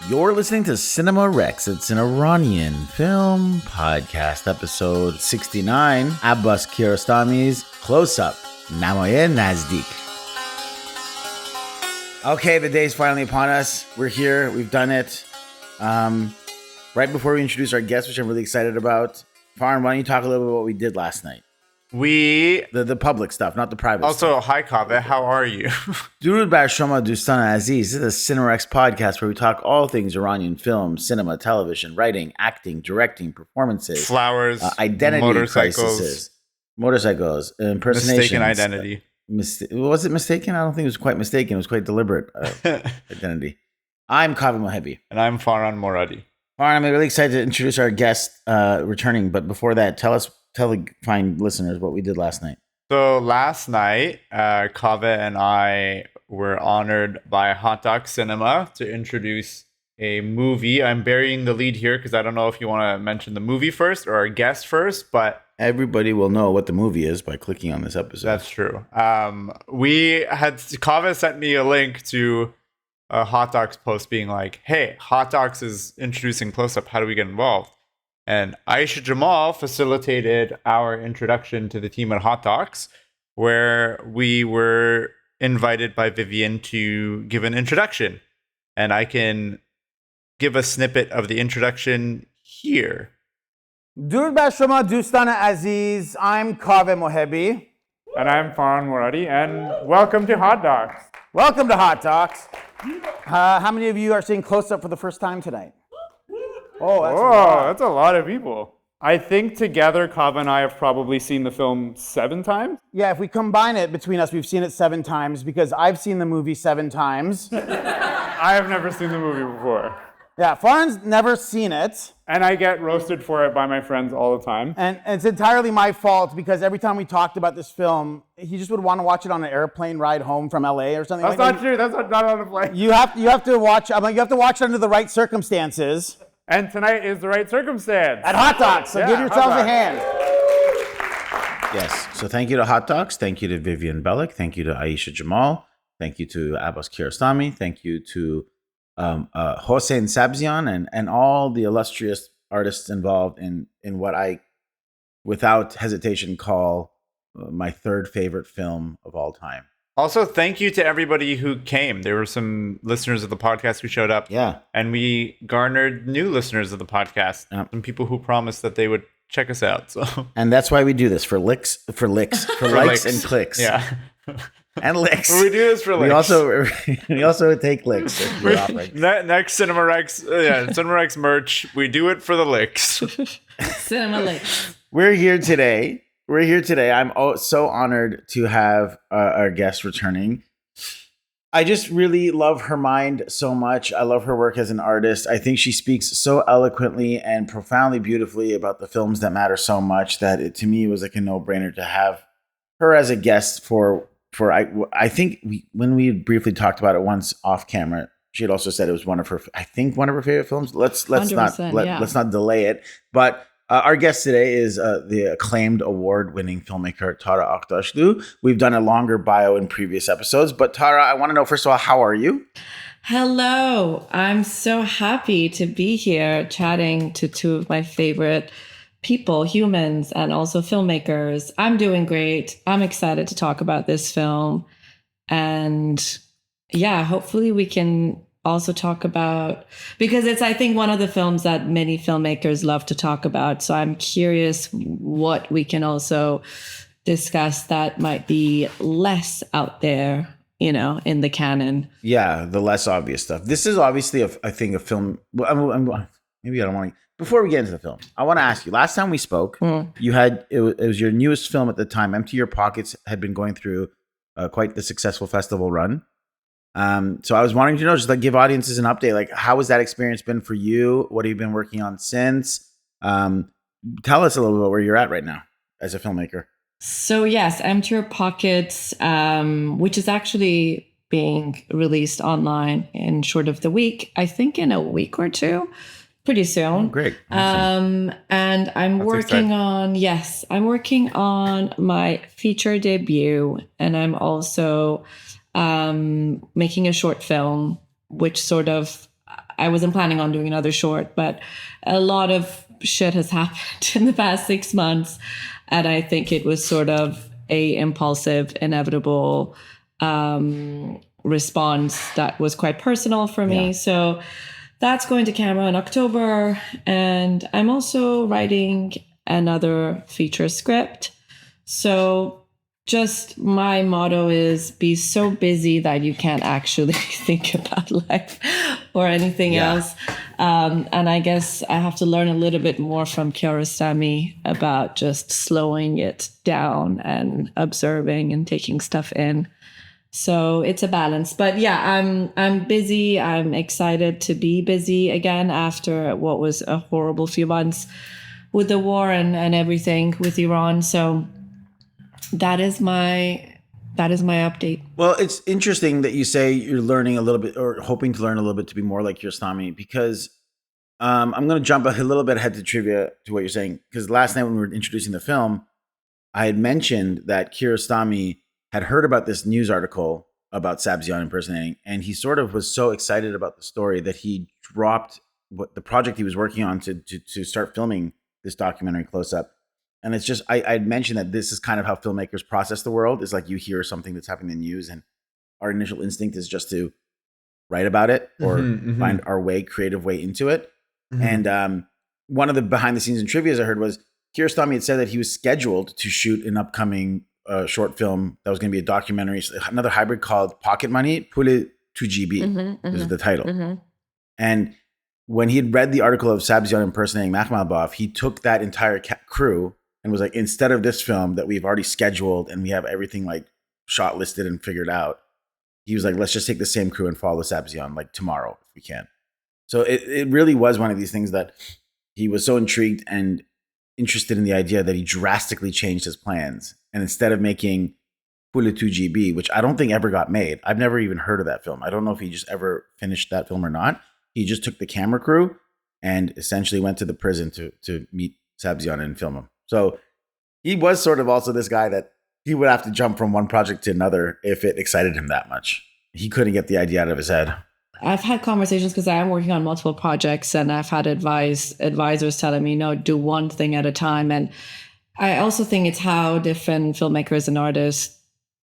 You're listening to Cinema Rex. It's an Iranian film podcast, episode 69. Abbas Kiarostami's Close Up, Namaye Nazdik. Okay, the day's finally upon us. We're here. We've done it. Right before we introduce our guest, which I'm really excited about, Farhan, why don't you talk a little bit about what we did last night? The public stuff, not the private stuff. Also, hi Kaveh, how are you? Durud bar shoma dostan aziz. This is a Cinerex podcast where we talk all things Iranian film, cinema, television, writing, acting, directing, performances, flowers, identity motorcycles, impersonations. Mistaken identity. Was it mistaken? I don't think it was quite mistaken. It was quite deliberate identity. I'm Kaveh Mohebi. And I'm Farhan Moradi. Farhan, I'm really excited to introduce our guest returning. But before that, tell the fine listeners what we did last night. So last night, Kaveh and I were honored by Hot Dog Cinema to introduce a movie. I'm burying the lead here because I don't know if you want to mention the movie first or our guest first, but everybody will know what the movie is by clicking on this episode. That's true. Kaveh sent me a link to a Hot Dogs post being like, hey, Hot Dogs is introducing Close Up. How do we get involved? And Aisha Jamal facilitated our introduction to the team at Hot Docs, where we were invited by Vivian to give an introduction. And I can give a snippet of the introduction here. Durud bar shoma dostan aziz. I'm Kaveh Mohebi. And I'm Farhan Moradi. And welcome to Hot Docs. Welcome to Hot Docs. How many of you are seeing Close Up for the first time tonight? That's a lot of people. I think together, Kaveh and I have probably seen the film 7 times. Yeah, if we combine it between us, we've seen it 7 times because I've seen the movie 7 times. I have never seen the movie before. Yeah, Farhan's never seen it. And I get roasted for it by my friends all the time. And it's entirely my fault because every time we talked about this film, he just would want to watch it on an airplane ride home from LA or something. That's not true. That's not on a plane. You have to watch. You have to watch it under the right circumstances. And tonight is the right circumstance. At Hot Docs, so give yourselves a hand. Yes, so thank you to Hot Docs, thank you to Vivian Bellick, thank you to Aisha Jamal, thank you to Abbas Kiarostami, thank you to Hossain Sabzian and all the illustrious artists involved in what I, without hesitation, call my third favorite film of all time. Also, thank you to everybody who came. There were some listeners of the podcast who showed up. Yeah. And we garnered new listeners of the podcast. Some people who promised that they would check us out. So. And that's why we do this, for likes and clicks. Yeah. And licks. We do this for licks. We also take licks. Next Cinema Rex, Cinema Rex merch. We do it for the licks. Cinema licks. We're here today. I'm so honored to have our guest returning. I just really love her mind so much. I love her work as an artist. I think she speaks so eloquently and profoundly beautifully about the films that matter so much that it, to me, was like a no-brainer to have her as a guest I think when we briefly talked about it once off camera, she had also said it was one of her favorite films. Let's not delay it. But our guest today is the acclaimed award-winning filmmaker Tara Aghdashloo. We've done a longer bio in previous episodes, but Tara, I want to know, first of all, how are you? Hello. I'm so happy to be here chatting to 2 of my favorite people, humans, and also filmmakers. I'm doing great. I'm excited to talk about this film. And yeah, hopefully we can also talk about, because it's, I think, one of the films that many filmmakers love to talk about. So I'm curious what we can also discuss that might be less out there, in the canon. Yeah, the less obvious stuff. This is obviously, I think, a film. Well, maybe I don't want to. Before we get into the film, I want to ask you, last time we spoke, you had, it was your newest film at the time, Empty Your Pockets, had been going through quite the successful festival run. So I was wanting to know, just like give audiences an update, like how has that experience been for you? What have you been working on since? Tell us a little bit where you're at right now as a filmmaker. So yes, Empty Your Pockets, which is actually being released online in short of the week, I think in a week or 2. Pretty soon. Oh, great. Awesome. And I'm working on my feature debut, and I'm also making a short film, which sort of I wasn't planning on doing another short, but a lot of shit has happened in the past 6 months. And I think it was sort of a impulsive, inevitable response that was quite personal for me. Yeah. So that's going to camera in October. And I'm also writing another feature script. So just my motto is be so busy that you can't actually think about life or anything else. And I guess I have to learn a little bit more from Kiarostami about just slowing it down and observing and taking stuff in. So it's a balance. But yeah, I'm busy. I'm excited to be busy again after what was a horrible few months with the war and everything with Iran. So that is my update. Well, it's interesting that you say you're learning a little bit or hoping to learn a little bit to be more like Kiarostami, because I'm going to jump a little bit ahead to trivia to what you're saying. Because last night when we were introducing the film, I had mentioned that Kiarostami had heard about this news article about Sabzian impersonating, and he sort of was so excited about the story that he dropped what the project he was working on to start filming this documentary Close Up. And it's just, I'd mentioned that this is kind of how filmmakers process the world. Is like you hear something that's happening in the news, and our initial instinct is just to write about it or find our creative way into it. And one of the behind the scenes and trivias I heard was Kiarostami had said that he was scheduled to shoot an upcoming short film that was going to be a documentary, another hybrid called Pocket Money, Pule 2GB is the title. And when he had read the article of Sabzian impersonating Makhmalbaf, he took that entire crew and was like, instead of this film that we've already scheduled and we have everything like shot listed and figured out, he was like, let's just take the same crew and follow Sabzian like tomorrow if we can. So it really was one of these things that he was so intrigued and interested in the idea that he drastically changed his plans. And instead of making Pule 2GB, which I don't think ever got made, I've never even heard of that film. I don't know if he just ever finished that film or not. He just took the camera crew and essentially went to the prison to meet Sabzian and film him. So he was sort of also this guy that he would have to jump from one project to another if it excited him that much. He couldn't get the idea out of his head. I've had conversations because I am working on multiple projects, and I've had advisors telling me, no, do one thing at a time. And I also think it's how different filmmakers and artists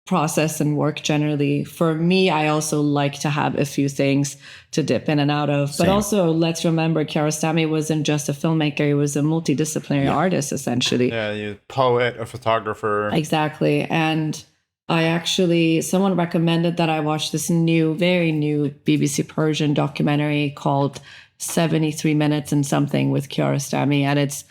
process and work generally. For me, I also like to have a few things to dip in and out of. But also, let's remember, Kiarostami wasn't just a filmmaker. He was a multidisciplinary artist, essentially. Yeah, a poet, a photographer. Exactly. And someone recommended that I watch this very new BBC Persian documentary called 73 Minutes and Something with Kiarostami. And it's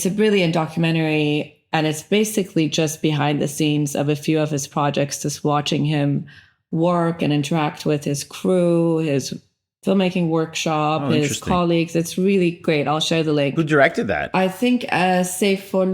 a brilliant documentary. And it's basically just behind the scenes of a few of his projects, just watching him work and interact with his crew, his filmmaking workshop, his colleagues. It's really great. I'll share the link. Who directed that? I think Saifullah,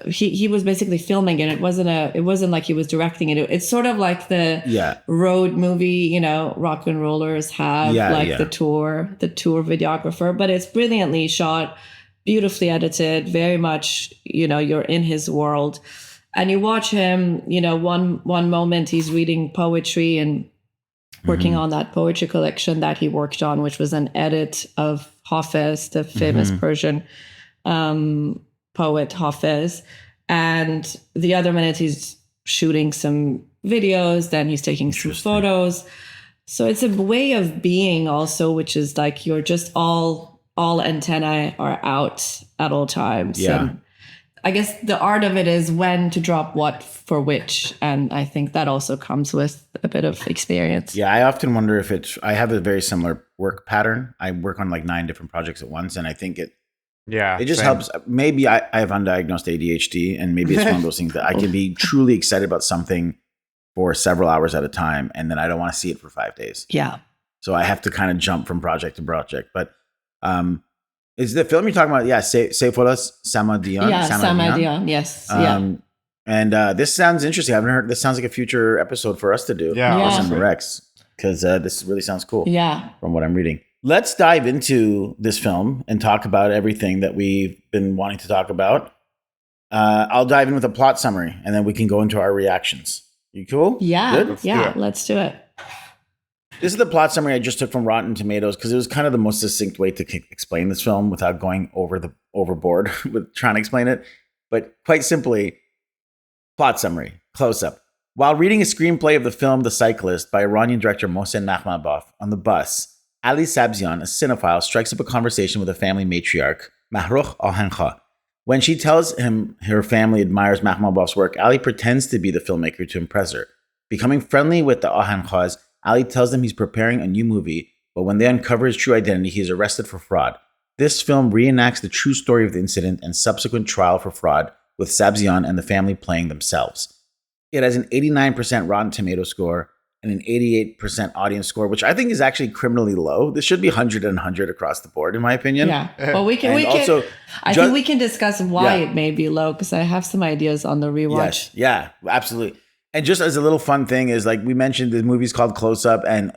he was basically filming it. It wasn't like he was directing it. It's sort of like the road movie, rock and rollers have, the tour videographer, but it's brilliantly shot, beautifully edited, very much, you're in his world. And you watch him, one moment he's reading poetry and working on that poetry collection that he worked on, which was an edit of Hafiz, the famous Persian poet Hafiz. And the other minute he's shooting some videos, then he's taking some photos. So it's a way of being also, which is like you're just all antennae are out at all times. Yeah. And I guess the art of it is when to drop what for which. And I think that also comes with a bit of experience. Yeah, I often wonder if I have a very similar work pattern. I work on like 9 different projects at once. And I think it just helps. Maybe I have undiagnosed ADHD, and maybe it's one of those things that I can be truly excited about something for several hours at a time. And then I don't want to see it for 5 days. Yeah. So I have to kind of jump from project to project. But is the film you're talking about? Yeah, Saifullah Sabzian. Yeah, Sabzian. Yes. And this sounds interesting. I haven't heard. This sounds like a future episode for us to do. Yeah. Rex, because this really sounds cool. Yeah. From what I'm reading, let's dive into this film and talk about everything that we've been wanting to talk about. I'll dive in with a plot summary, and then we can go into our reactions. You cool? Yeah. Good? Yeah. Let's do it. This is the plot summary I just took from Rotten Tomatoes because it was kind of the most succinct way to explain this film without going overboard with trying to explain it. But quite simply, plot summary, close up. While reading a screenplay of the film The Cyclist by Iranian director Mohsen Makhmalbaf on the bus, Ali Sabzian, a cinephile, strikes up a conversation with a family matriarch, Mahrukh Ahenkha. When she tells him her family admires Makhmalbaf's work, Ali pretends to be the filmmaker to impress her. Becoming friendly with the Ahenkhas, Ali tells them he's preparing a new movie, but when they uncover his true identity, he is arrested for fraud. This film reenacts the true story of the incident and subsequent trial for fraud, with Sabzian and the family playing themselves. It has an 89% Rotten Tomato score and an 88% audience score, which I think is actually criminally low. This should be 100 and 100 across the board, in my opinion. Yeah. Well, I think we can discuss why it may be low because I have some ideas on the rewatch. Yes. Yeah, absolutely. And just as a little fun thing is, like we mentioned, the movie's called Close Up and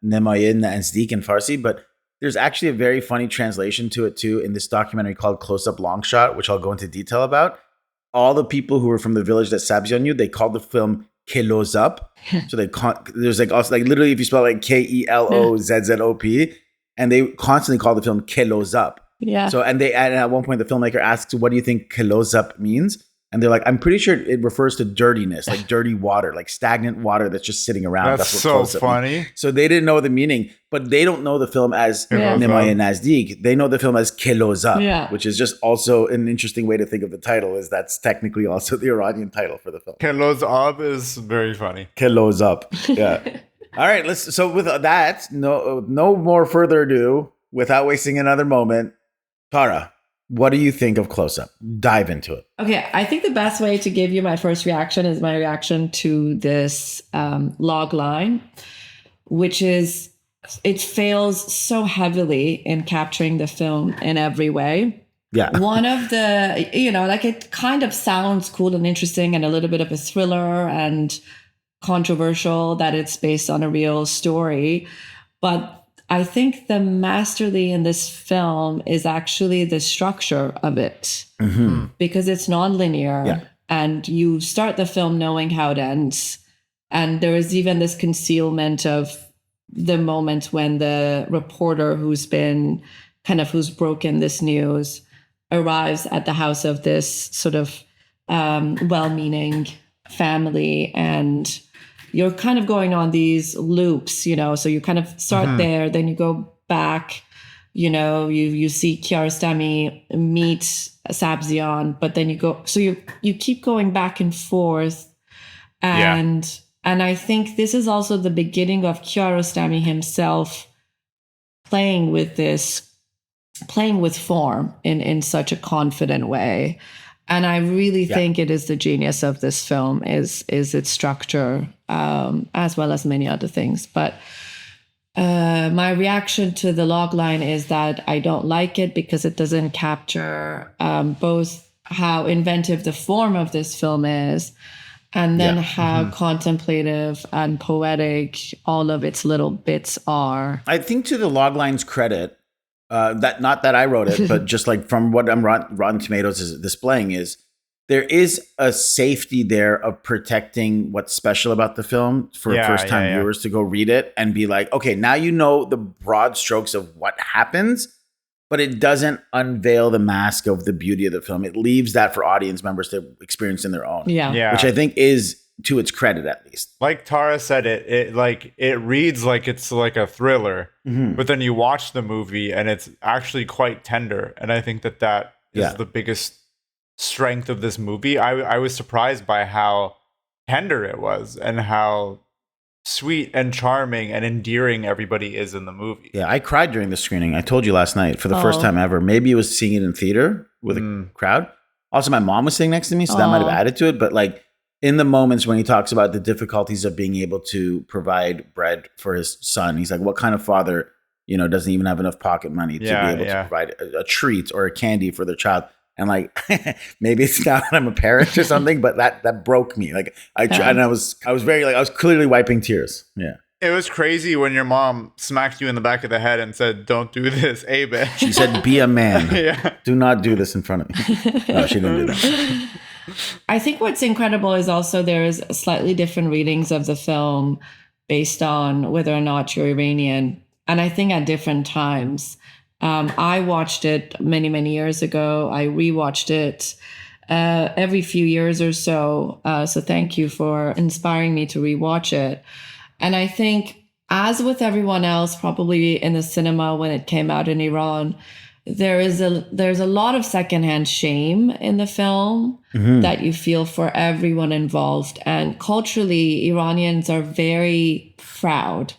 Nemayin and Sdik in Farsi, but there's actually a very funny translation to it too in this documentary called Close Up Long Shot, which I'll go into detail about. All the people who were from the village that Sabzian knew, they called the film Kelos Up. So there's like also like literally if you spell like KELOZZOP, and they constantly call the film Kelos Up. Yeah. So and at one point the filmmaker asks, "What do you think Kelos Up means?" And they're like, "I'm pretty sure it refers to dirtiness, like dirty water, like stagnant water that's just sitting around." That's so funny. So they didn't know the meaning, but they don't know the film as Nemayin Nazdik. They know the film as Kelos Up, which is just also an interesting way to think of the title. Is that's technically also the Iranian title for the film. Kelos Up is very funny. Kelos Up, yeah. All right, so with that, no more further ado, without wasting another moment, Tara, what do you think of Close Up? Dive into it. Okay, I think the best way to give you my first reaction is my reaction to this log line, which is it fails so heavily in capturing the film in every way. Yeah. One of the, like it kind of sounds cool and interesting and a little bit of a thriller and controversial that it's based on a real story. But I think the masterly in this film is actually the structure of it, because it's nonlinear and you start the film knowing how it ends. And there is even this concealment of the moment when the reporter who's broken this news arrives at the house of this sort of well-meaning family, and you're kind of going on these loops, so you kind of start there, then you go back, you see Kiarostami meet Sabzian, but then you go, so you keep going back and forth. And I think this is also the beginning of Kiarostami himself playing with form in such a confident way. And I really think it is the genius of this film is its structure, as well as many other things. But my reaction to the log line is that I don't like it because it doesn't capture both how inventive the form of this film is, and then how contemplative and poetic all of its little bits are. I think to the log line's credit, that not that I wrote it, but just like from what Rotten Tomatoes is displaying, is there is a safety there of protecting what's special about the film for first-time viewers to go read it and be like, okay, now you know the broad strokes of what happens, but it doesn't unveil the mask of the beauty of the film. It leaves that for audience members to experience in their own. Yeah. Which I think is to its credit, at least. Like Tara said, it reads like it's like a thriller, but then you watch the movie and it's actually quite tender. And I think that is the biggest strength of this movie. I was surprised by how tender it was and how sweet and charming and endearing everybody is in the movie. Yeah, I cried during the screening. I told you last night for the first time ever. Maybe it was seeing it in theater with a crowd. Also, my mom was sitting next to me, so that might have added to it. But like, in the moments when he talks about the difficulties of being able to provide bread for his son, he's like, what kind of father, doesn't even have enough pocket money to be able to provide a treat or a candy for their child? And like, maybe it's now that I'm a parent or something, but that broke me. Like I was clearly wiping tears. Yeah. It was crazy when your mom smacked you in the back of the head and said, "Don't do this, Abbas." She said, "Be a man. Do not do this in front of me." No, she didn't do that. I think what's incredible is also there's slightly different readings of the film based on whether or not you're Iranian. And I think at different times. I watched it many, many years ago. I rewatched it every few years or so. So thank you for inspiring me to rewatch it. And I think, as with everyone else, probably in the cinema when it came out in Iran, there's a lot of secondhand shame in the film that you feel for everyone involved. And culturally, Iranians are very proud.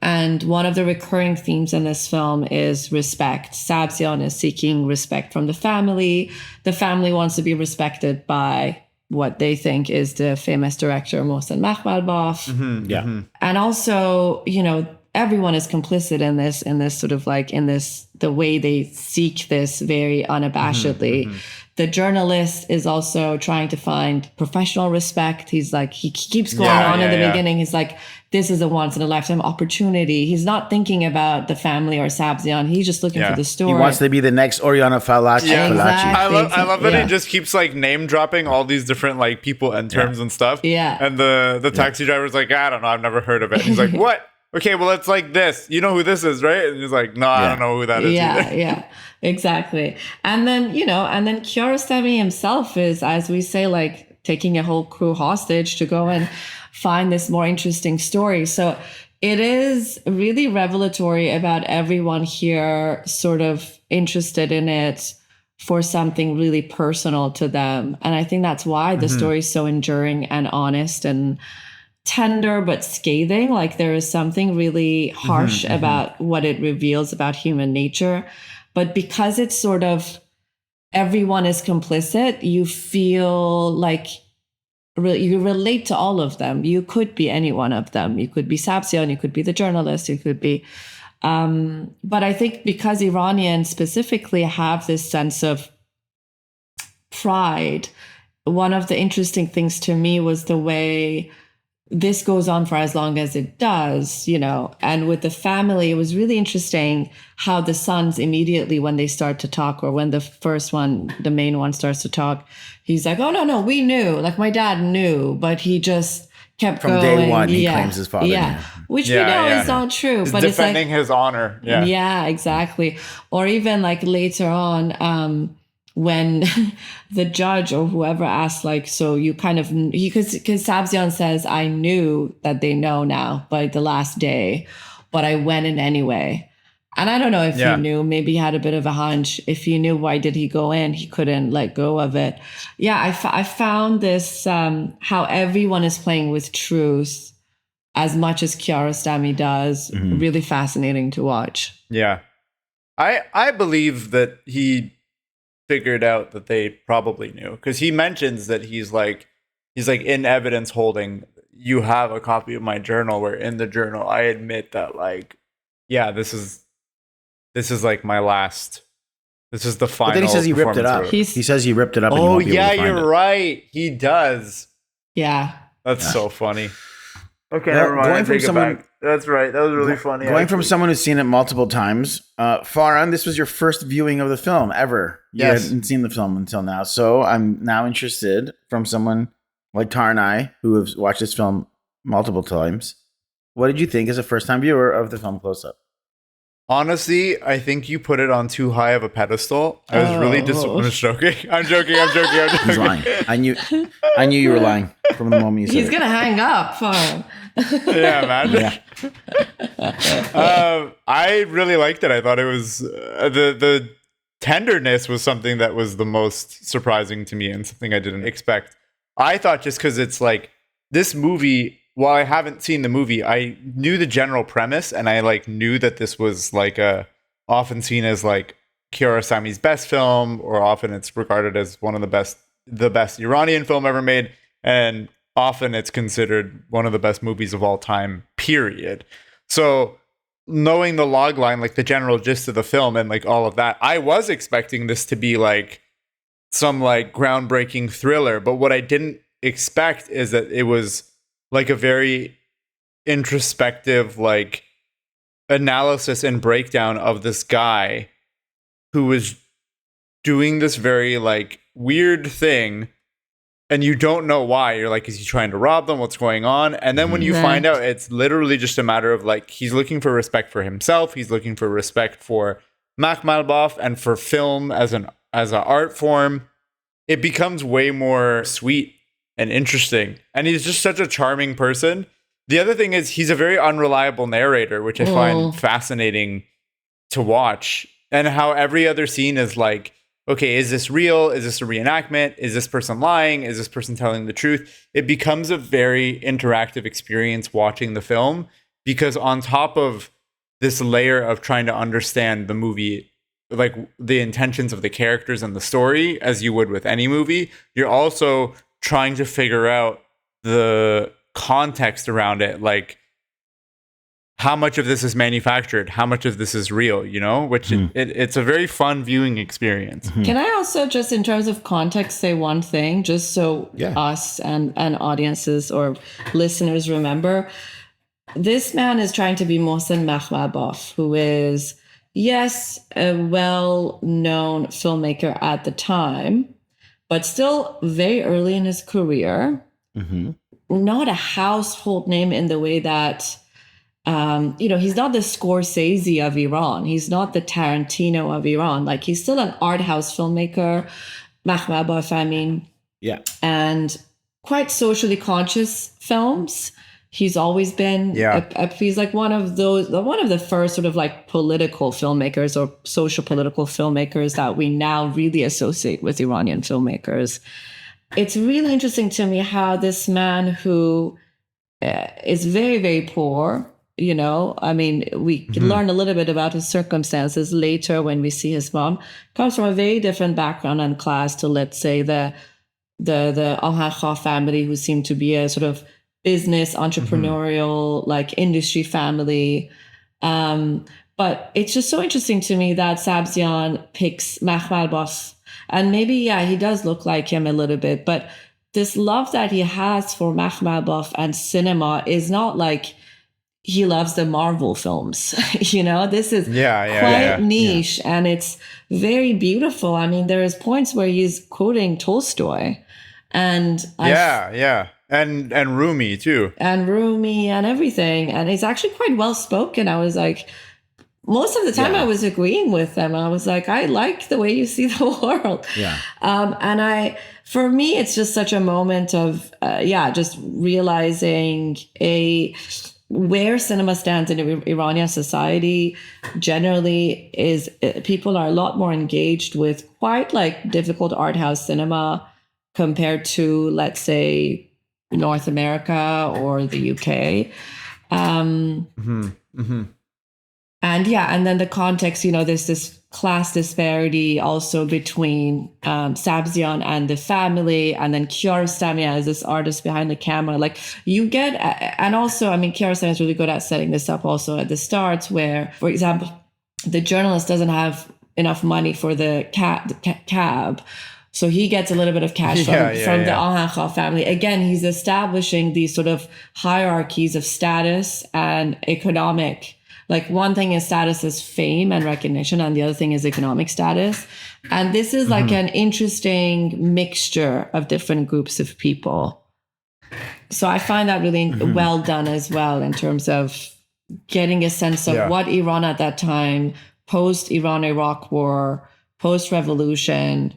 And one of the recurring themes in this film is respect. Sabzian is seeking respect from the family. The family wants to be respected by what they think is the famous director Mohsen Makhmalbaf. Yeah. And also, everyone is complicit in this sort of like the way they seek this very unabashedly. The journalist is also trying to find professional respect. He's like, he keeps going on in the beginning. He's like, this is a once in a lifetime opportunity. He's not thinking about the family or Sabzian. He's just looking for the story. He wants to be the next Oriana Fallaci. Yeah, exactly. I love that he just keeps like name dropping all these different like people and terms and stuff. Yeah. And the taxi driver's like, I don't know, I've never heard of it. And he's like, what? Okay, well, it's like this. You know who this is, right? And he's like, no, I don't know who that is either. Yeah, exactly. And then, Kiarostami himself is, as we say, like taking a whole crew hostage to go and find this more interesting story. So it is really revelatory about everyone here sort of interested in it for something really personal to them. And I think that's why the story is so enduring and honest and tender but scathing. Like there is something really harsh about what it reveals about human nature. But because it's sort of everyone is complicit, you feel like you relate to all of them. You could be any one of them. You could be Sabzian, you could be the journalist, you could be... but I think because Iranians specifically have this sense of pride, one of the interesting things to me was the way this goes on for as long as it does, and with the family, it was really interesting how the sons immediately, when they start to talk, or when the first one, the main one, starts to talk, he's like, oh, no, we knew, like my dad knew, but he just kept From going. day one, he claims his father. Yeah, which we know is not true. He's but defending it's like, his honor. Yeah, exactly. Or even like later on, when the judge or whoever asks, like, so you kind of, because Sabzian says, I knew that they know now by the last day, but I went in anyway. And I don't know if he knew, maybe he had a bit of a hunch. If he knew, why did he go in? He couldn't let go of it. Yeah, I found this, how everyone is playing with truth as much as Kiarostami does, really fascinating to watch. Yeah. I believe that he figured out that they probably knew, because he mentions that he's like in evidence holding, you have a copy of my journal, where in the journal I admit that, like, yeah, this is like my last, this is the final. But then he says he ripped it up. He says he ripped it up. And oh he won't be yeah, able to find you're it. right, he does. Yeah, That's so funny. Okay, Well, never mind. going I from take it someone- back. That's right. That was really funny. Going from someone who's seen it multiple times, Farhan, this was your first viewing of the film ever. You Yes. hadn't seen the film until now. So I'm now interested from someone like Tar and I, who have watched this film multiple times. What did you think as a first-time viewer of the film Close Up? Honestly, I think you put it on too high of a pedestal. I was really I'm joking. I'm joking. He's lying. I knew you were lying from the moment you said he's it. gonna hang up for him. Yeah, man. Yeah. I really liked it. I thought it was the tenderness was something that was the most surprising to me, and something I didn't expect. I thought, just because it's like this movie, while I haven't seen the movie, I knew the general premise, and I like knew that this was like often seen as like Kiarostami's best film, or often it's regarded as one of the best Iranian film ever made, and often it's considered one of the best movies of all time, period. So knowing the log line, like the general gist of the film and like all of that, I was expecting this to be like some like groundbreaking thriller, but what I didn't expect is that it was like a very introspective, like analysis and breakdown of this guy who was doing this very like weird thing and you don't know why. You're like, is he trying to rob them? What's going on? And then when you find out, it's literally just a matter of like, he's looking for respect for himself. He's looking for respect for Makhmalbaf and for film as an art form. It becomes way more sweet and interesting. And he's just such a charming person. The other thing is he's a very unreliable narrator, which I find fascinating to watch. And how every other scene is like, okay, is this real? Is this a reenactment? Is this person lying? Is this person telling the truth? It becomes a very interactive experience watching the film, because on top of this layer of trying to understand the movie, like the intentions of the characters and the story, as you would with any movie, you're also trying to figure out the context around it, like how much of this is manufactured, how much of this is real, you know, which it's a very fun viewing experience. Can I also just, in terms of context, say one thing, just so us and audiences or listeners remember? This man is trying to be Mohsen Makhmalbaf, who is, yes, a well-known filmmaker at the time, but still very early in his career. Not a household name in the way that, he's not the Scorsese of Iran. He's not the Tarantino of Iran. Like, he's still an art house filmmaker, Makhmalbaf, I mean. Yeah. And quite socially conscious films. He's always been, he's like one of the first sort of like political filmmakers or social political filmmakers that we now really associate with Iranian filmmakers. It's really interesting to me how this man who is very, very poor, you know, I mean, we can learn a little bit about his circumstances later when we see his mom, comes from a very different background and class to, let's say, the Al Kha family, who seem to be a sort of business, entrepreneurial, like industry family. But it's just so interesting to me that Sabzian picks Makhmalbaf. And maybe, he does look like him a little bit, but this love that he has for Makhmalbaf and cinema is not like he loves the Marvel films. You know, this is quite niche and it's very beautiful. I mean, there is points where he's quoting Tolstoy and and Rumi too. And Rumi and everything. And it's actually quite well spoken. I was like, most of the time I was agreeing with them. I was like, I like the way you see the world. Yeah. And for me, it's just such a moment of, just realizing where cinema stands in Iranian society generally is people are a lot more engaged with quite like difficult art house cinema compared to, let's say, North America or the UK. And then the context, you know, there's this class disparity also between Sabzian and the family, and then Kiarostami as this artist behind the camera. Like you get, and also, I mean, Kiarostami is really good at setting this up also at the start, where, for example, the journalist doesn't have enough money for the cab. So he gets a little bit of cash from the Al Kha family. Again, he's establishing these sort of hierarchies of status and economic. Like one thing is status is fame and recognition, and the other thing is economic status. And this is like an interesting mixture of different groups of people. So I find that really well done as well in terms of getting a sense of what Iran at that time, post-Iran-Iraq war, post-revolution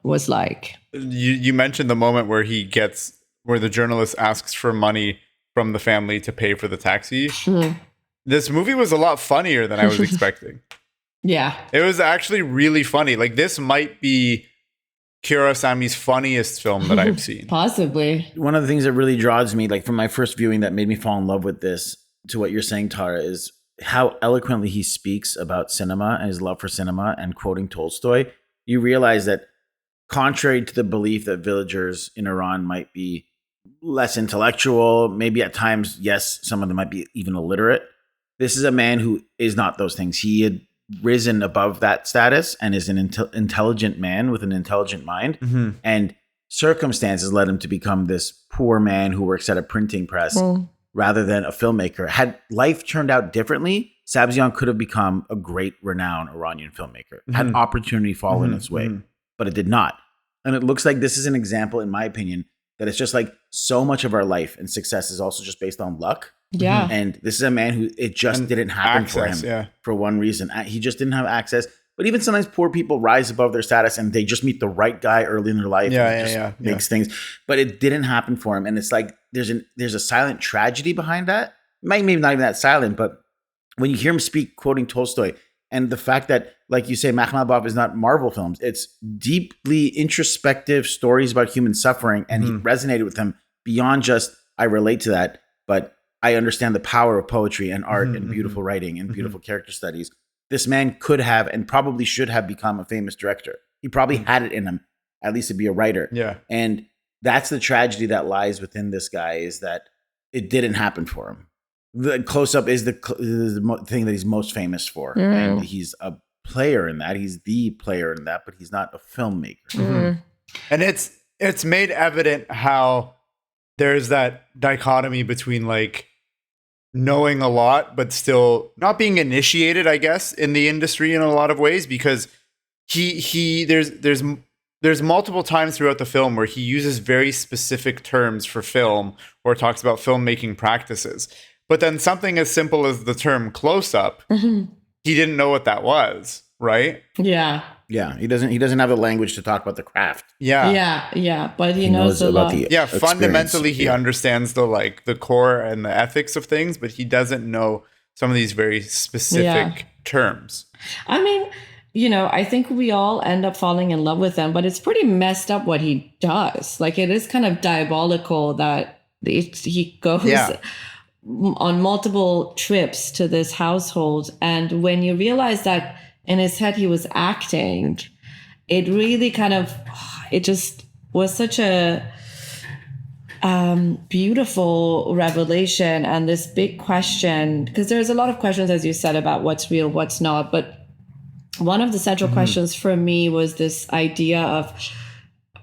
was like. You mentioned the moment where where the journalist asks for money from the family to pay for the taxi. This movie was a lot funnier than I was expecting. Yeah. It was actually really funny. Like, this might be Kiarostami's funniest film that I've seen. Possibly. One of the things that really draws me, like from my first viewing, that made me fall in love with this, to what you're saying, Tara, is how eloquently he speaks about cinema and his love for cinema and quoting Tolstoy. You realize that contrary to the belief that villagers in Iran might be less intellectual, maybe at times, yes, some of them might be even illiterate. This is a man who is not those things. He had risen above that status and is an intelligent man with an intelligent mind. And circumstances led him to become this poor man who works at a printing press rather than a filmmaker. Had life turned out differently, Sabzian could have become a great, renowned Iranian filmmaker. Had opportunity fallen its way, but it did not. And it looks like this is an example, in my opinion, that it's just like so much of our life and success is also just based on luck. Yeah. And this is a man who it just didn't happen for him for one reason. He just didn't have access. But even sometimes poor people rise above their status and they just meet the right guy early in their life. Makes things. But it didn't happen for him. And it's like there's a silent tragedy behind that. Maybe not even that silent, but when you hear him speak, quoting Tolstoy, and the fact that, like you say, Makhmalbaf is not Marvel films. It's deeply introspective stories about human suffering. And he resonated with him beyond just, I relate to that, but I understand the power of poetry and art and beautiful writing and beautiful character studies. This man could have and probably should have become a famous director. He probably had it in him, at least to be a writer. Yeah. And that's the tragedy that lies within this guy, is that it didn't happen for him. The close-up is the thing that he's most famous for. And he's a player in that. He's the player in that, but he's not a filmmaker. And it's made evident how there's that dichotomy between like knowing a lot, but still not being initiated, I guess, in the industry in a lot of ways, because there's multiple times throughout the film where he uses very specific terms for film or talks about filmmaking practices. But then something as simple as the term close-up, he didn't know what that was, right? Yeah. Yeah, he doesn't have the language to talk about the craft. Yeah. But he knows a lot. Fundamentally, he understands the core and the ethics of things, but he doesn't know some of these very specific terms. I mean, I think we all end up falling in love with him, but it's pretty messed up what he does. Like, it is kind of diabolical that he goes on multiple trips to this household. And when you realize that in his head he was acting, it really it just was such a beautiful revelation, and this big question, because there's a lot of questions, as you said, about what's real, what's not. But one of the central questions for me was this idea of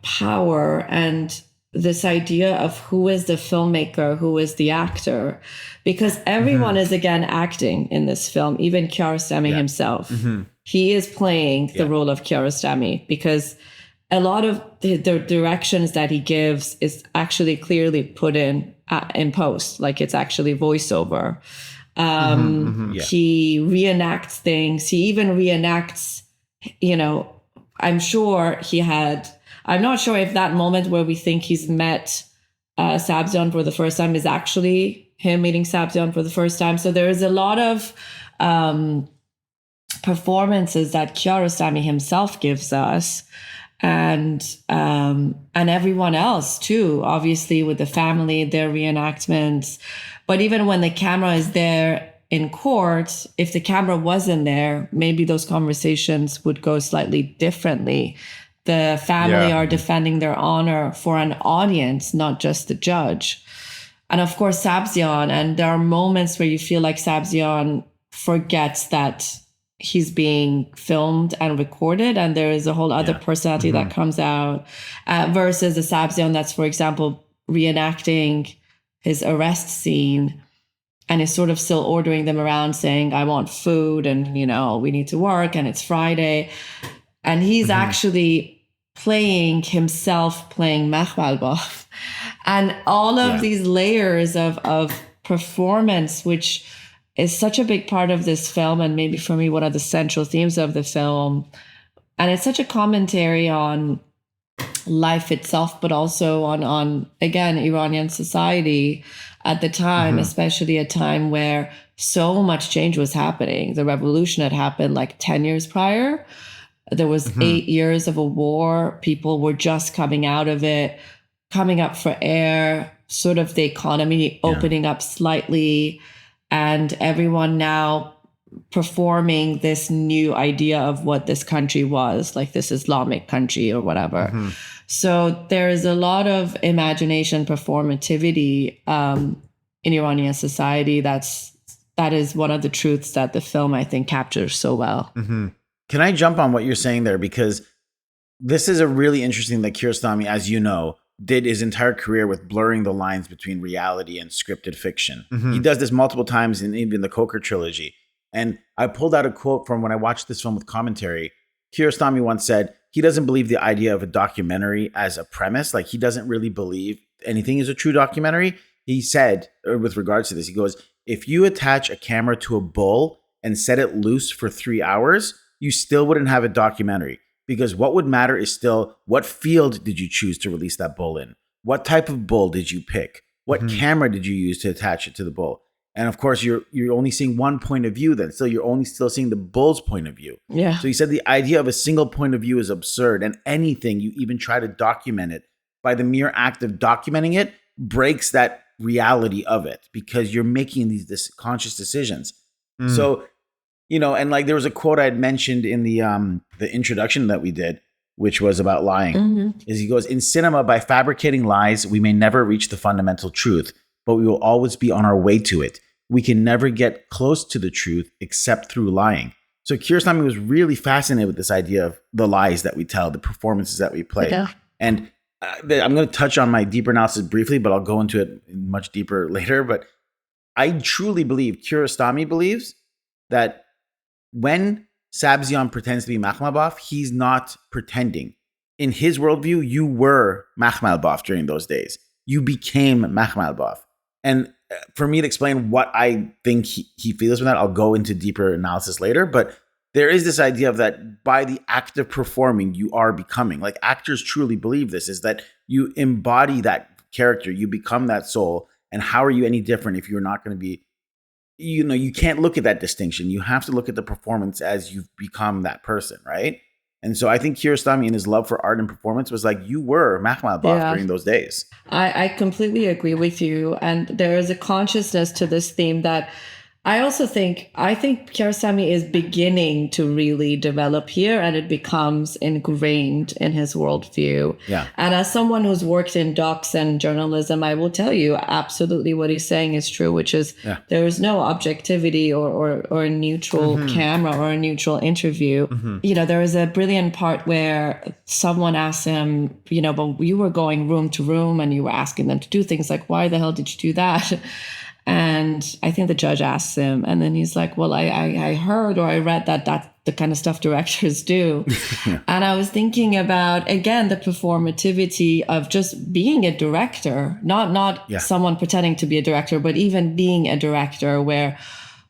power and this idea of who is the filmmaker, who is the actor, because everyone is again acting in this film, even Kiarostami himself. He is playing the role of Kiarostami, because a lot of the directions that he gives is actually clearly put in post, like it's actually voiceover. He reenacts things. He even reenacts, I'm not sure if that moment where we think he's met Sabzian for the first time is actually him meeting Sabzian for the first time. So there is a lot of performances that Kiarostami himself gives us, and everyone else too, obviously, with the family, their reenactments. But even when the camera is there in court, if the camera wasn't there, maybe those conversations would go slightly differently. The family are defending their honor for an audience, not just the judge. And of course, Sabzian. And there are moments where you feel like Sabzian forgets that he's being filmed and recorded, and there is a whole other personality that comes out, versus the Sabzian that's, for example, reenacting his arrest scene and is sort of still ordering them around, saying, I want food, and, we need to work, and it's Friday. And he's actually playing himself, playing Makhmalbaf. And all of these layers of performance, which is such a big part of this film, and maybe for me, one of the central themes of the film. And it's such a commentary on life itself, but also on again, Iranian society at the time, especially a time where so much change was happening. The revolution had happened like 10 years prior. There was 8 years of a war. People were just coming out of it, coming up for air, sort of the economy opening up slightly, and everyone now performing this new idea of what this country was, like this Islamic country or whatever. So there is a lot of imagination, performativity in Iranian society. That is one of the truths that the film, I think, captures so well. Can I jump on what you're saying there? Because this is a really interesting that Kiarostami, as you know, did his entire career with blurring the lines between reality and scripted fiction. He does this multiple times in even the Coker trilogy. And I pulled out a quote from when I watched this film with commentary. Kiarostami once said, he doesn't believe the idea of a documentary as a premise. Like he doesn't really believe anything is a true documentary. He said, or with regards to this, he goes, if you attach a camera to a bull and set it loose for 3 hours, you still wouldn't have a documentary, because what would matter is still what field did you choose to release that bull in? What type of bull did you pick? What camera did you use to attach it to the bull? And of course, you're only seeing one point of view then. So you're only still seeing the bull's point of view. Yeah. So he said the idea of a single point of view is absurd. And anything you even try to document it, by the mere act of documenting it, breaks that reality of it, because you're making these conscious decisions. So, you know, and like there was a quote I had mentioned in the introduction that we did, which was about lying. Is he goes, in cinema, by fabricating lies, we may never reach the fundamental truth, but we will always be on our way to it. We can never get close to the truth except through lying. So Kiarostami was really fascinated with this idea of the lies that we tell, the performances that we play. Yeah. And I'm going to touch on my deeper analysis briefly, but I'll go into it much deeper later. But I truly believe, Kiarostami believes, that when Sabzian pretends to be Makhmalbaf, he's not pretending. In his worldview, you were Makhmalbaf during those days. You became Makhmalbaf. And for me to explain what I think he feels from that, I'll go into deeper analysis later. But there is this idea of that by the act of performing, you are becoming. Like actors truly believe this, is that you embody that character, you become that soul. And how are you any different if you're not going to be, you know, you can't look at that distinction. You have to look at the performance as you've become that person, right? And so I think Kiarostami, in his love for art and performance, was like, you were Makhmalbaf during those days. I completely agree with you. And there is a consciousness to this theme that I think Kiarostami is beginning to really develop here, and it becomes ingrained in his worldview. Yeah. And as someone who's worked in docs and journalism, I will tell you absolutely what he's saying is true, which is there is no objectivity or a neutral camera or a neutral interview. You know, there is a brilliant part where someone asked him, you know, but you were going room to room and you were asking them to do things like, why the hell did you do that? And I think the judge asks him, and then he's like, well, I heard or I read that that's the kind of stuff directors do. And I was thinking about, again, the performativity of just being a director, not someone pretending to be a director, but even being a director where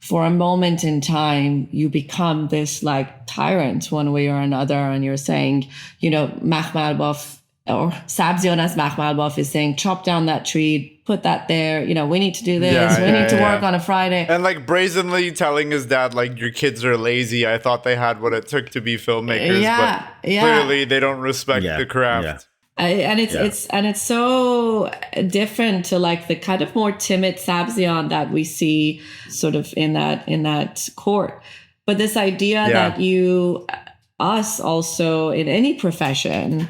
for a moment in time, you become this like tyrant one way or another. And you're saying, you know, Makhmalbaf or Sabzian as Makhmalbaf is saying, chop down that tree, put that there, you know, we need to do this, we need to work on a Friday. And like brazenly telling his dad, like, your kids are lazy. I thought they had what it took to be filmmakers, but clearly they don't respect the craft. And it's so different to like the kind of more timid Sabzian that we see sort of in that court. But this idea that us also in any profession,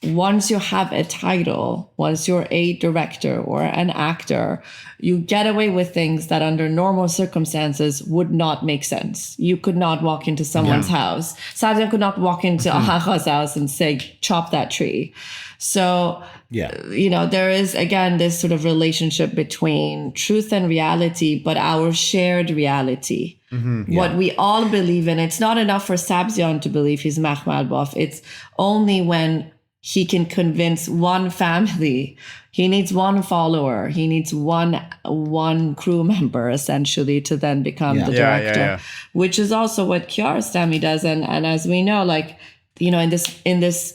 once you have a title, once you're a director or an actor, you get away with things that under normal circumstances would not make sense. You could not walk into someone's house. Sabzian could not walk into Ahacha's house and say, chop that tree. So, you know, there is, again, this sort of relationship between truth and reality, but our shared reality. What we all believe in. It's not enough for Sabzian to believe he's Makhmalbaf. It's only when he can convince one family. He needs one follower. He needs one crew member, essentially, to then become the director, which is also what Kiarostami does. And as we know, like, you know, in this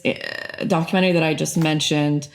documentary that I just mentioned,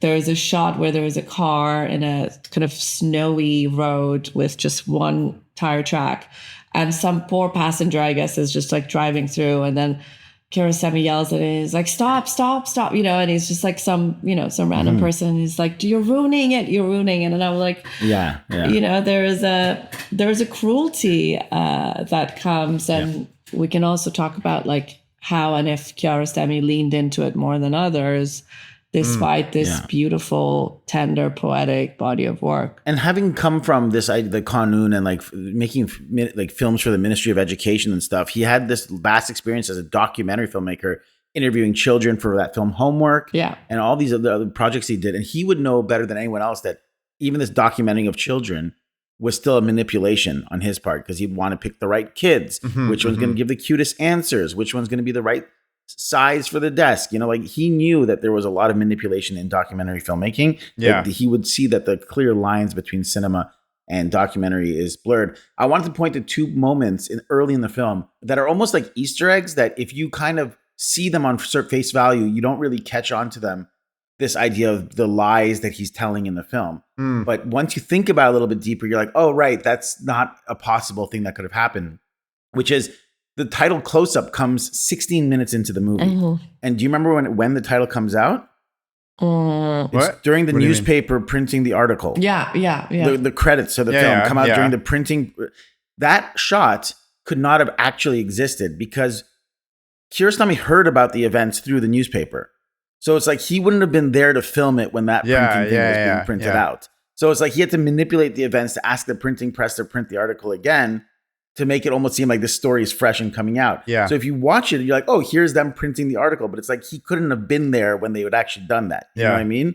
there is a shot where there is a car in a kind of snowy road with just one tire track, and some poor passenger, I guess, is just like driving through, and then Kiarostami yells at him. He's like, stop, stop, stop, you know, and he's just like some random person. He's like, you're ruining it. And then I was like, you know, there is a cruelty that comes. And we can also talk about like how and if Kiarostami leaned into it more than others, despite this beautiful, tender, poetic body of work. And having come from this, the Qanun and like making like films for the Ministry of Education and stuff, he had this vast experience as a documentary filmmaker, interviewing children for that film Homework, and all these other projects he did. And he would know better than anyone else that even this documenting of children was still a manipulation on his part, because he'd want to pick the right kids, which one's going to give the cutest answers, which one's going to be the right size for the desk. Like he knew that there was a lot of manipulation in documentary filmmaking. Yeah. That he would see that the clear lines between cinema and documentary is blurred. I wanted to point to two moments early in the film that are almost like Easter eggs that if you kind of see them on face value, you don't really catch on to them. This idea of the lies that he's telling in the film. But once you think about it a little bit deeper, you're like, oh, right, that's not a possible thing that could have happened, which is the title close-up comes 16 minutes into the movie. And do you remember when the title comes out? It's during the newspaper printing the article. Yeah. The credits of the film come out during the printing. That shot could not have actually existed because Kiarostami heard about the events through the newspaper. So it's like he wouldn't have been there to film it when that printing thing was being printed out. So it's like he had to manipulate the events to ask the printing press to print the article again to make it almost seem like this story is fresh and coming out. Yeah. So if you watch it, you're like, oh, here's them printing the article. But it's like he couldn't have been there when they had actually done that. You know what I mean?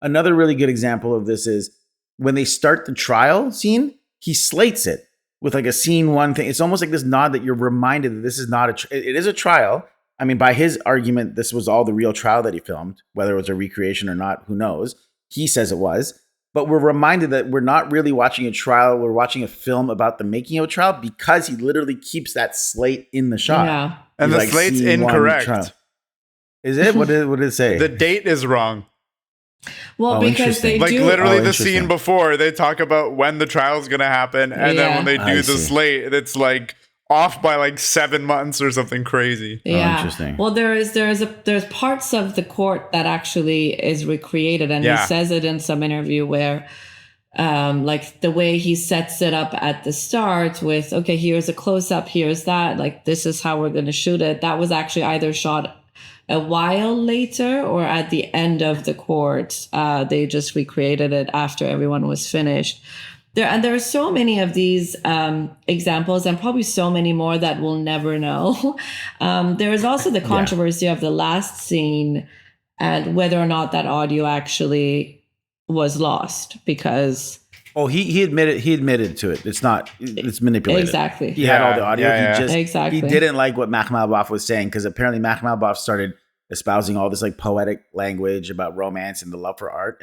Another really good example of this is when they start the trial scene, he slates it with like a scene one thing. It's almost like this nod that you're reminded that this is not it is a trial. I mean, by his argument, this was all the real trial that he filmed, whether it was a recreation or not, who knows? He says it was. But we're reminded that we're not really watching a trial. We're watching a film about the making of a trial because he literally keeps that slate in the shot. Yeah. And He's the like, slate's scene one incorrect. trial. Is it? What did it say? The date is wrong. Well, because they Like do. literally the interesting. scene before, they talk about when the trial is going to happen. And then when they I do the see. slate, it's like off by like 7 months or something crazy. Yeah. interesting. Well, there's parts of the court that actually is recreated, and he says it in some interview where, like the way he sets it up at the start with, okay, here's a close up, here's that, like this is how we're going to shoot it. That was actually either shot a while later or at the end of the court. They just recreated it after everyone was finished. There are so many of these examples, and probably so many more that we'll never know. There is also the controversy of the last scene and whether or not that audio actually was lost, because he admitted to it. It's manipulated. Exactly. He had all the audio. Exactly. He didn't like what Makhmalbaf was saying because apparently Makhmalbaf started espousing all this like poetic language about romance and the love for art,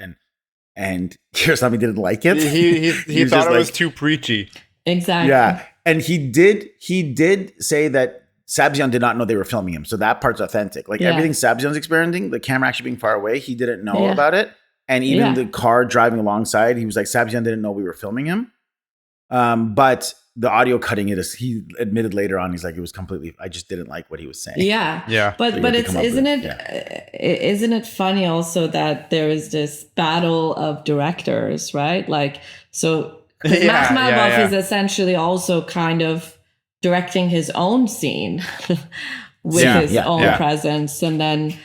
and Kiarostami didn't like it. He thought it was too preachy. Exactly. Yeah, and he did say that Sabzian did not know they were filming him, so that part's authentic. Like everything Sabzian's experimenting, the camera actually being far away, he didn't know about it, and even the car driving alongside, he was like, Sabzian didn't know we were filming him. But the audio cutting he admitted later on, he's like, it was completely, I just didn't like what he was saying. Yeah. But isn't it funny also that there is this battle of directors, right? Like, so Makhmalbaf is essentially also kind of directing his own scene with his own presence, and then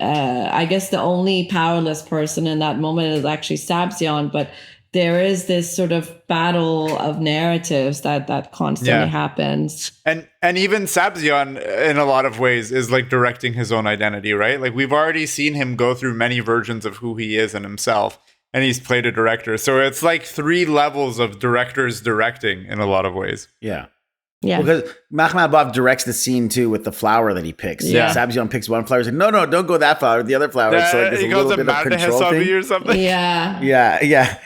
I guess the only powerless person in that moment is actually Sabzian, but there is this sort of battle of narratives that constantly happens. And even Sabzian, in a lot of ways, is like directing his own identity, right? Like we've already seen him go through many versions of who he is and himself, and he's played a director. So it's like 3 levels of directors directing in a lot of ways. Yeah. Yeah. Because Makhmalbaf directs the scene too with the flower that he picks. Yeah. Sabzian picks one flower. He's like, no, don't go that flower. The other flower. So like, there's he a goes little to bit of control thing. or something. Yeah. Yeah.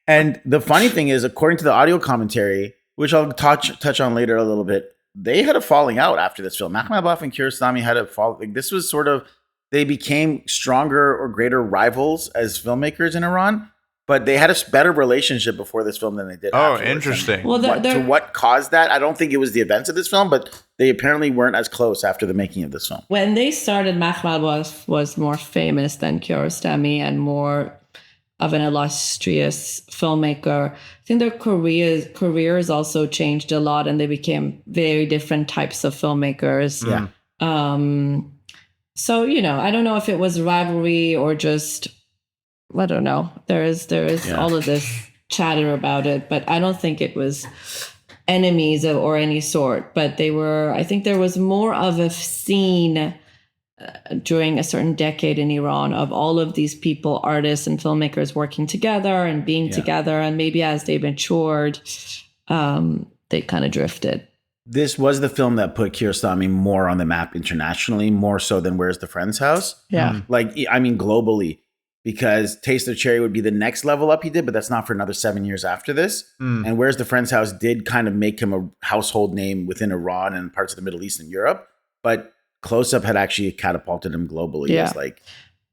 And the funny thing is, according to the audio commentary, which I'll touch on later a little bit, they had a falling out after this film. Makhmalbaf and Kiarostami had a fall. Like, this was sort of, they became stronger or greater rivals as filmmakers in Iran, but they had a better relationship before this film than they did. Oh, afterwards. interesting. Well, What caused that? I don't think it was the events of this film, but they apparently weren't as close after the making of this film. when they started, Makhmalbaf was more famous than Kiarostami and more of an illustrious filmmaker. I think their careers also changed a lot, and they became very different types of filmmakers. Yeah. So, I don't know if it was rivalry or just, I don't know. There is all of this chatter about it, but I don't think it was enemies or any sort. But I think there was more of a scene during a certain decade in Iran of all of these people, artists and filmmakers working together and being together. And maybe as they matured, they kind of drifted. this was the film that put Kiarostami more on the map internationally, more so than Where's the Friend's House? Yeah. Like, I mean, globally, because Taste of Cherry would be the next level up he did, but that's not for another 7 years after this. And Where's the Friend's House did kind of make him a household name within Iran and parts of the Middle East and Europe, but Close Up had actually catapulted him globally as like,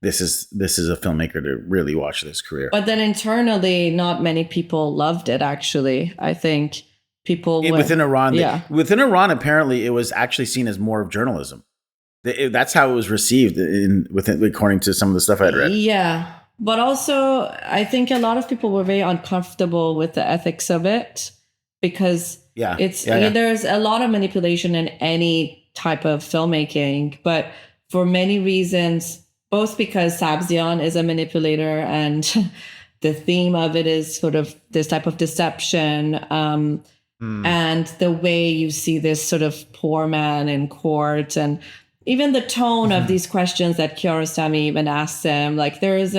this is a filmmaker to really watch this career. But then internally, not many people loved it, actually. I think people within Iran, within Iran, apparently it was actually seen as more of journalism. That's how it was received according to some of the stuff I'd read. Yeah. But also, I think a lot of people were very uncomfortable with the ethics of it because there's a lot of manipulation in any type of filmmaking, but for many reasons, both because Sabzian is a manipulator and the theme of it is sort of this type of deception, and the way you see this sort of poor man in court, and even the tone of these questions that Kiarostami even asks him, like there is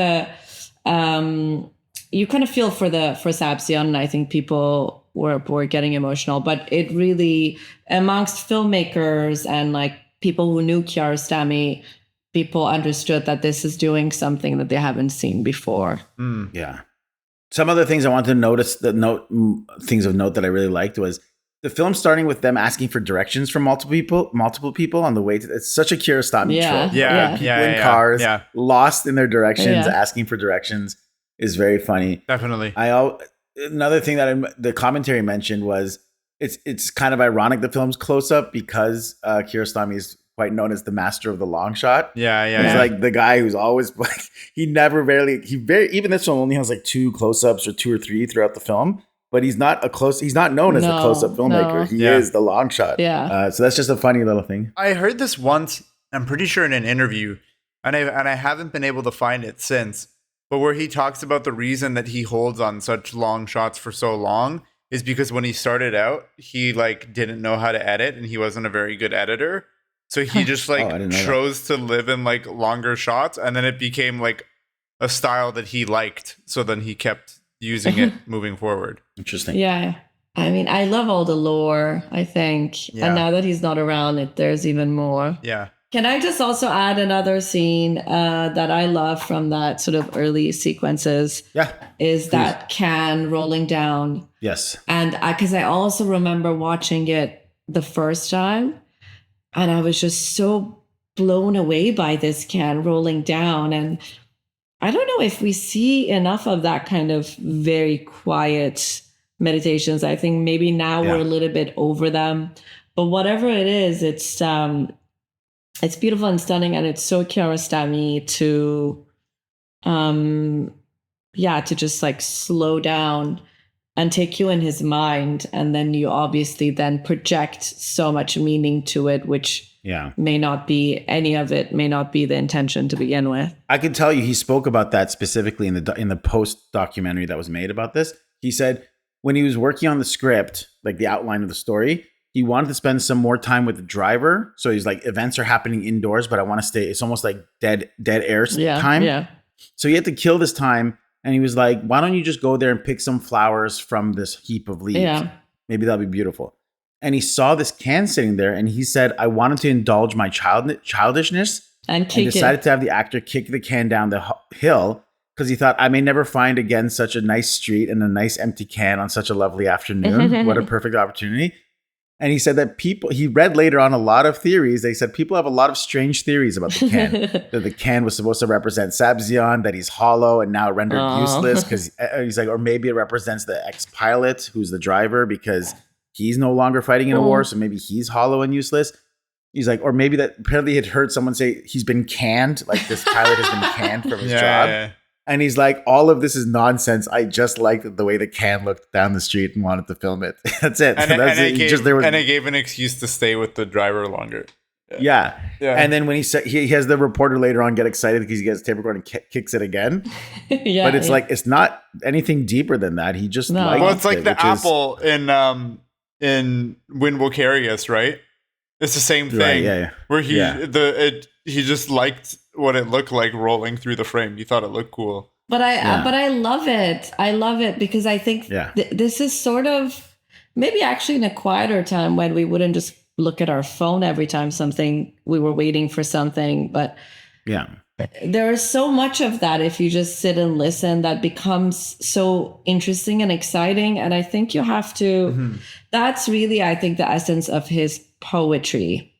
you kind of feel for Sabzian, and I think people were getting emotional, but it really, amongst filmmakers and like people who knew Kiarostami, people understood that this is doing something that they haven't seen before. Yeah. Some other things I wanted to notice, things of note that I really liked was the film starting with them asking for directions from multiple people on the way to. It's such a Kiarostami trope. People in cars, lost in their directions, asking for directions is very funny. Definitely. Another thing that the commentary mentioned was it's kind of ironic the film's close up because Kiarostami is quite known as the master of the long shot. He's like the guy who's always like even this film only has like 2 close-ups or 2 or 3 throughout the film, but he's not known as a close-up filmmaker. He is the long shot. So that's just a funny little thing. I heard this once, I'm pretty sure in an interview, and I haven't been able to find it since, but where he talks about the reason that he holds on such long shots for so long is because when he started out, he like didn't know how to edit and he wasn't a very good editor. So he just like chose to live in like longer shots, and then it became like a style that he liked. So then he kept using it moving forward. Interesting. Yeah. I mean, I love all the lore, I think. And now that he's not around, there's even more. Yeah. Can I just also add another scene that I love from that sort of early sequences? Yeah. Is that can rolling down. Yes. And because I also remember watching it the first time, and I was just so blown away by this can rolling down. And I don't know if we see enough of that kind of very quiet meditations. I think maybe now we're a little bit over them. But whatever it is, it's beautiful and stunning, and it's so Kiarostami to just like slow down and take you in his mind, and then you obviously then project so much meaning to it, which may not be the intention to begin with. I can tell you, he spoke about that specifically in the post documentary that was made about this. He said when he was working on the script, like the outline of the story, he wanted to spend some more time with the driver. So he's like, events are happening indoors, but I want to stay. It's almost like dead air time. Yeah. So he had to kill this time. And he was like, why don't you just go there and pick some flowers from this heap of leaves? Yeah. Maybe that'll be beautiful. And he saw this can sitting there, and he said, I wanted to indulge my childishness and decided to have the actor kick the can down the hill because he thought, I may never find again such a nice street and a nice empty can on such a lovely afternoon. What a perfect opportunity. And he said that he read later on a lot of theories. They said people have a lot of strange theories about the can. That the can was supposed to represent Sabzian, that he's hollow and now rendered useless because he's like, or maybe it represents the ex-pilot who's the driver because he's no longer fighting in a war. So maybe he's hollow and useless. He's like, or maybe that apparently he had heard someone say he's been canned, like this pilot has been canned from his job. Yeah. And he's like, all of this is nonsense. I just liked the way the can looked down the street and wanted to film it. That's it. And it gave an excuse to stay with the driver longer. Yeah. And then when he has the reporter later on get excited because he gets tape recorder and kicks it again. But it's like, it's not anything deeper than that. He just liked it's like the apple in Wind Will Carry Us, right? It's the same thing. Right, where he just liked what it looked like rolling through the frame. He thought it looked cool. But I love it. I love it because I think this is sort of maybe actually in a quieter time when we wouldn't just look at our phone every time we were waiting for something. But Yeah. there is so much of that if you just sit and listen that becomes so interesting and exciting. And I think you have to, that's really, I think, the essence of his poetry.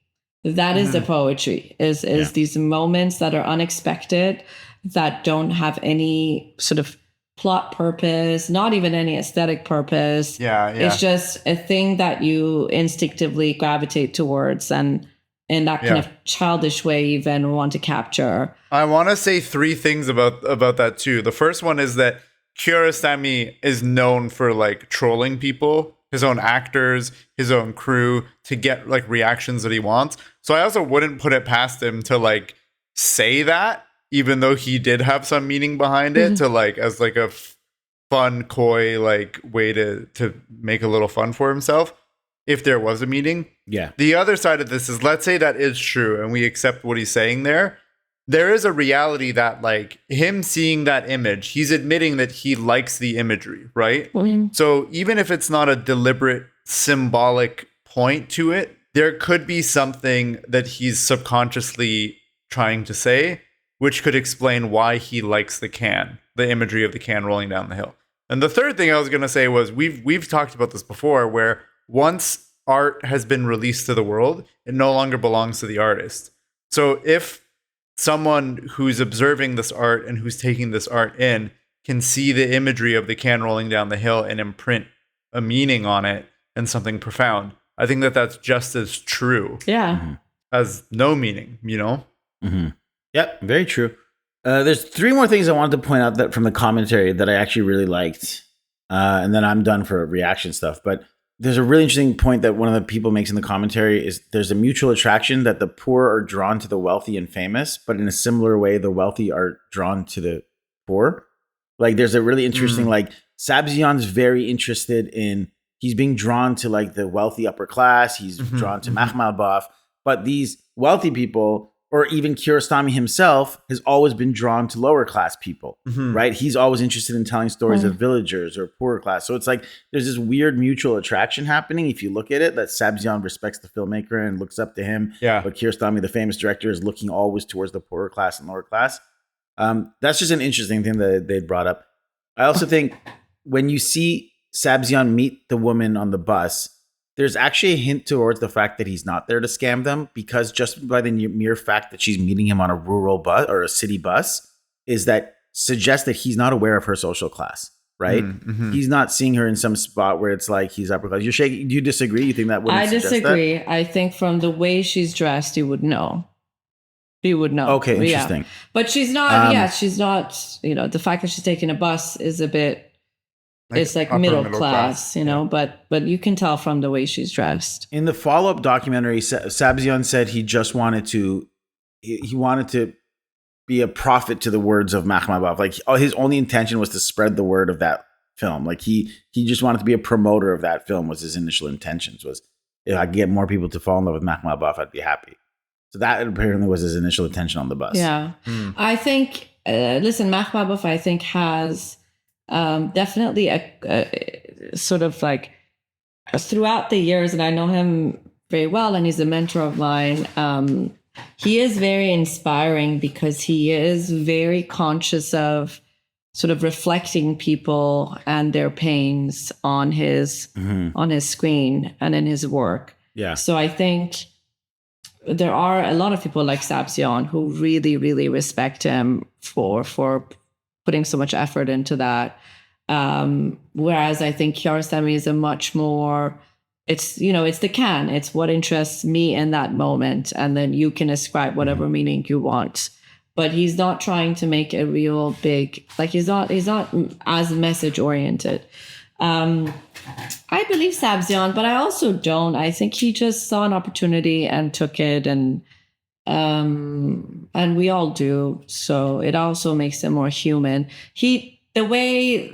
That is the poetry, is these moments that are unexpected, that don't have any sort of plot purpose, not even any aesthetic purpose. Yeah. It's just a thing that you instinctively gravitate towards, and in that kind of childish way even want to capture. I want to say three things about that too. The first one is that Kiarostami is known for like trolling people, his own actors, his own crew, to get like reactions that he wants. So I also wouldn't put it past him to like say that, even though he did have some meaning behind it, to like as like a fun, coy like way to make a little fun for himself, if there was a meaning. Yeah. The other side of this is, let's say that is true and we accept what he's saying there. There is a reality that like him seeing that image, he's admitting that he likes the imagery, right? So even if it's not a deliberate symbolic point to it, there could be something that he's subconsciously trying to say, which could explain why he likes the can, the imagery of the can rolling down the hill. And the third thing I was going to say was, we've talked about this before, where once art has been released to the world, it no longer belongs to the artist. So if someone who's observing this art and who's taking this art in can see the imagery of the can rolling down the hill and imprint a meaning on it and something profound, I think that that's just as true as no meaning, you know? Yep, very true. There's three more things I wanted to point out that from the commentary that I actually really liked. And then I'm done for reaction stuff. But there's a really interesting point that one of the people makes in the commentary is there's a mutual attraction that the poor are drawn to the wealthy and famous, but in a similar way, the wealthy are drawn to the poor. Like there's a really interesting, like Sabzian's very interested in, he's being drawn to like the wealthy upper class. He's drawn to Makhmalbaf, but these wealthy people, or even Kiarostami himself, has always been drawn to lower class people, right? He's always interested in telling stories of villagers or poorer class. So it's like there's this weird mutual attraction happening. If you look at it, that Sabzian respects the filmmaker and looks up to him. Yeah. But Kiarostami, the famous director, is looking always towards the poorer class and lower class. That's just an interesting thing that they brought up. I also think when you see Sabzian meet the woman on the bus, there's actually a hint towards the fact that he's not there to scam them, because just by the mere fact that she's meeting him on a rural bus or a city bus is that suggests that he's not aware of her social class, right? He's not seeing her in some spot where it's like he's upper class. You're shaking. Do you disagree? You think that wouldn't I suggest disagree. that? I think from the way she's dressed, you would know. You would know. Okay, interesting. Yeah. But she's not, she's not, the fact that she's taking a bus is a bit, it's like middle class, you know, but you can tell from the way she's dressed. In the follow-up documentary, Sabzian said he just wanted to, he wanted to be a prophet to the words of Makhmalbaf. Like his only intention was to spread the word of that film. Like he just wanted to be a promoter of that film. Was his initial intentions, was if I could get more people to fall in love with Makhmalbaf, I'd be happy. So that apparently was his initial intention on the bus. Yeah. I think, listen, Makhmalbaf, I think, has definitely a sort of like throughout the years, and I know him very well, and he's a mentor of mine. He is very inspiring because he is very conscious of sort of reflecting people and their pains on his screen and in his work. Yeah. So I think there are a lot of people like Sabzian who really, really respect him for putting so much effort into that. Whereas I think Kiarostami is a much more, it's the can, it's what interests me in that moment. And then you can ascribe whatever meaning you want. But he's not trying to make a real big, like he's not as message oriented. I believe Sabzian, but I also don't. I think he just saw an opportunity and took it, and we all do. So it also makes him more human. The way,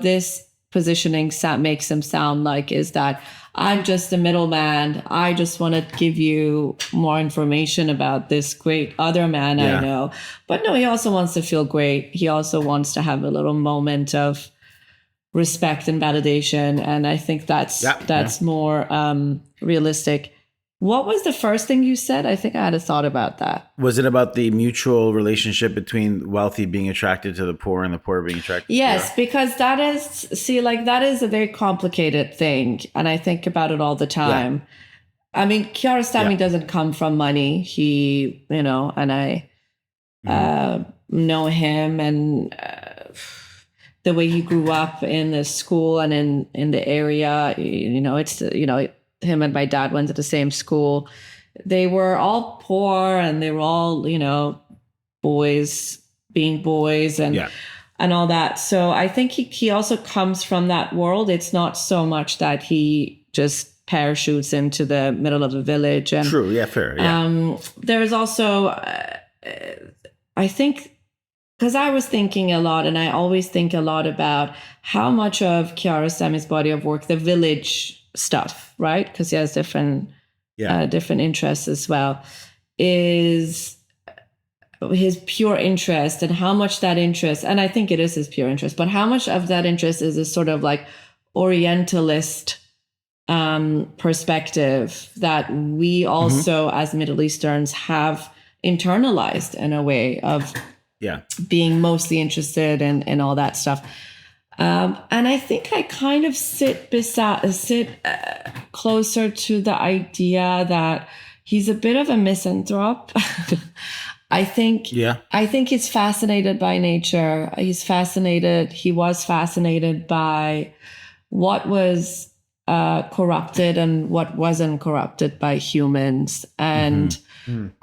this positioning makes him sound like is that I'm just a middleman. I just want to give you more information about this great other man I know. But no, he also wants to feel great. He also wants to have a little moment of respect and validation. And I think that's more realistic. What was the first thing you said? I think I had a thought about that. Was it about the mutual relationship between wealthy being attracted to the poor and the poor being attracted Yes, to because that is a very complicated thing. And I think about it all the time. I mean, Kiarostami doesn't come from money. He, and I know him, and the way he grew up in the school and in the area, him and my dad went to the same school. They were all poor, and they were all, boys being boys and all that. So I think he also comes from that world. It's not so much that he just parachutes into the middle of the village. And True, yeah, fair. Yeah. There's also, I think, because I was thinking a lot, and I always think a lot about how much of Kiarostami's body of work, the village stuff, right? Because he has different interests as well, is his pure interest, and how much that interest, and I think it is his pure interest, but how much of that interest is a sort of like Orientalist perspective that we also as Middle Easterns have internalized in a way of being mostly interested in all that stuff. And I think I kind of sit closer to the idea that he's a bit of a misanthrope. I think he's fascinated by nature. He was fascinated by what was corrupted and what wasn't corrupted by humans. And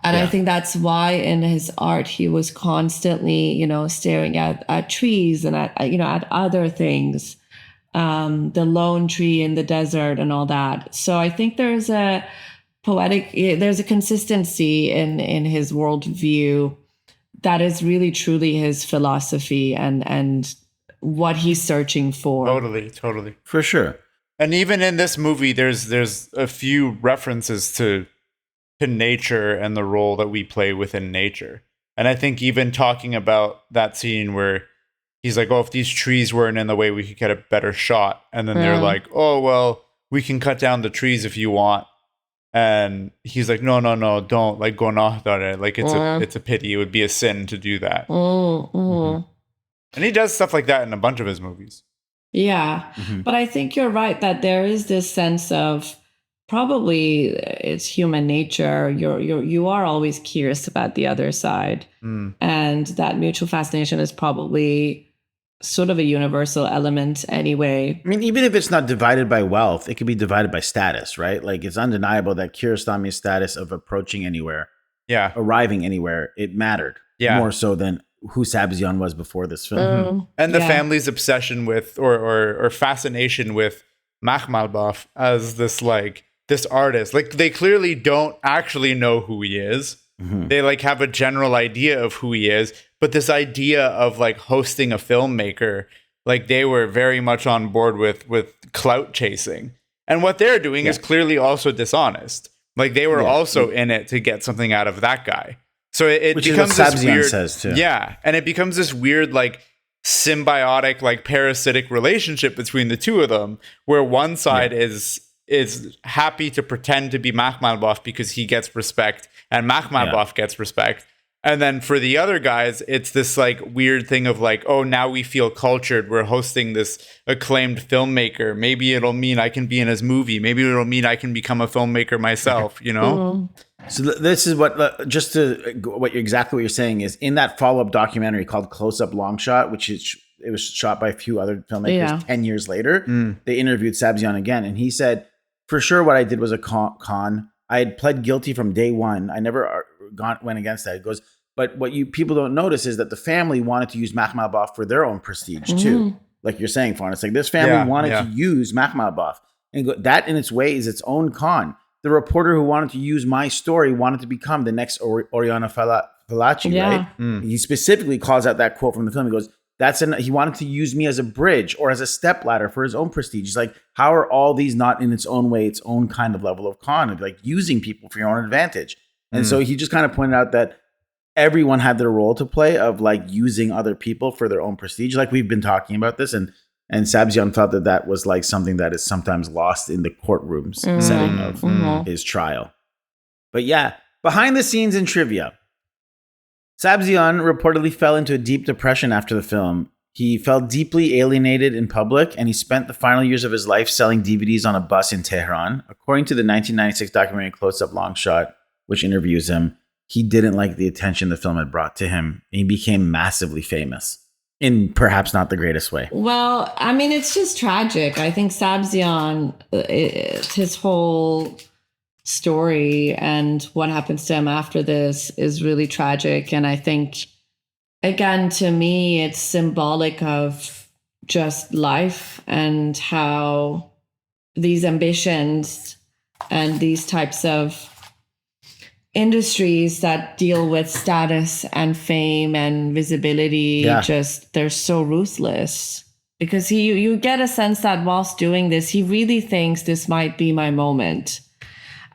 I think that's why in his art he was constantly, staring at trees and at other things, the lone tree in the desert and all that. So I think there's a consistency in his worldview that is really truly his philosophy and what he's searching for. Totally. For sure. And even in this movie, there's a few references to nature and the role that we play within nature. And I think even talking about that scene where he's like, oh, if these trees weren't in the way, we could get a better shot. And then they're like, oh, well, we can cut down the trees if you want. And he's like, no, don't, like, go not on it. Like, it's a pity. It would be a sin to do that. And he does stuff like that in a bunch of his movies. Yeah. But I think you're right that there is this sense of, probably it's human nature. You are always curious about the other side. And that mutual fascination is probably sort of a universal element anyway. I mean, even if it's not divided by wealth, it could be divided by status, right? Like, it's undeniable that Kiarostami's status of approaching anywhere, arriving anywhere, it mattered more so than who Sabzian was before this film. And the family's obsession with or fascination with Makhmalbaf as this artist. Like, they clearly don't actually know who he is. They have a general idea of who he is, but this idea of hosting a filmmaker, they were very much on board with clout chasing. And what they're doing is clearly also dishonest. They were also in it to get something out of that guy. So it Which becomes is what this Sabzian weird, says too. Yeah, and it becomes this weird symbiotic parasitic relationship between the two of them, where one side is happy to pretend to be Makhmalbaf because he gets respect and Makhmalbaf gets respect. And then for the other guys, it's this weird thing of oh, now we feel cultured. We're hosting this acclaimed filmmaker. Maybe it'll mean I can be in his movie. Maybe it'll mean I can become a filmmaker myself, So this is exactly what you're saying is in that follow-up documentary called Close Up Long Shot, which it was shot by a few other filmmakers 10 years later. They interviewed Sabzian again, and he said, for sure what I did was a con. I had pled guilty from day one. I never went against that. He goes, but what people don't notice is that the family wanted to use Makhmalbaf for their own prestige too. Like you're saying, Fawn. It's this family wanted to use Makhmalbaf. And that in its way is its own con. The reporter who wanted to use my story wanted to become the next Oriana Fallaci, right? He specifically calls out that quote from the film. He goes, he wanted to use me as a bridge or as a stepladder for his own prestige. He's like, how are all these not in its own way, its own kind of level of con, of using people for your own advantage? And so he just kind of pointed out that everyone had their role to play of using other people for their own prestige. We've been talking about this, and And Sabzian felt that that was like something that is sometimes lost in the courtrooms setting of his trial. But yeah, behind the scenes in trivia. Sabzian reportedly fell into a deep depression after the film. He felt deeply alienated in public, and he spent the final years of his life selling DVDs on a bus in Tehran. According to the 1996 documentary Close Up Long Shot, which interviews him, he didn't like the attention the film had brought to him, and he became massively famous in perhaps not the greatest way. Well, I mean, it's just tragic. I think Sabzian, his whole story and what happens to him after this is really tragic. And I think, again, to me, it's symbolic of just life and how these ambitions and these types of industries that deal with status and fame and visibility, just they're so ruthless. Because you get a sense that whilst doing this, he really thinks this might be my moment.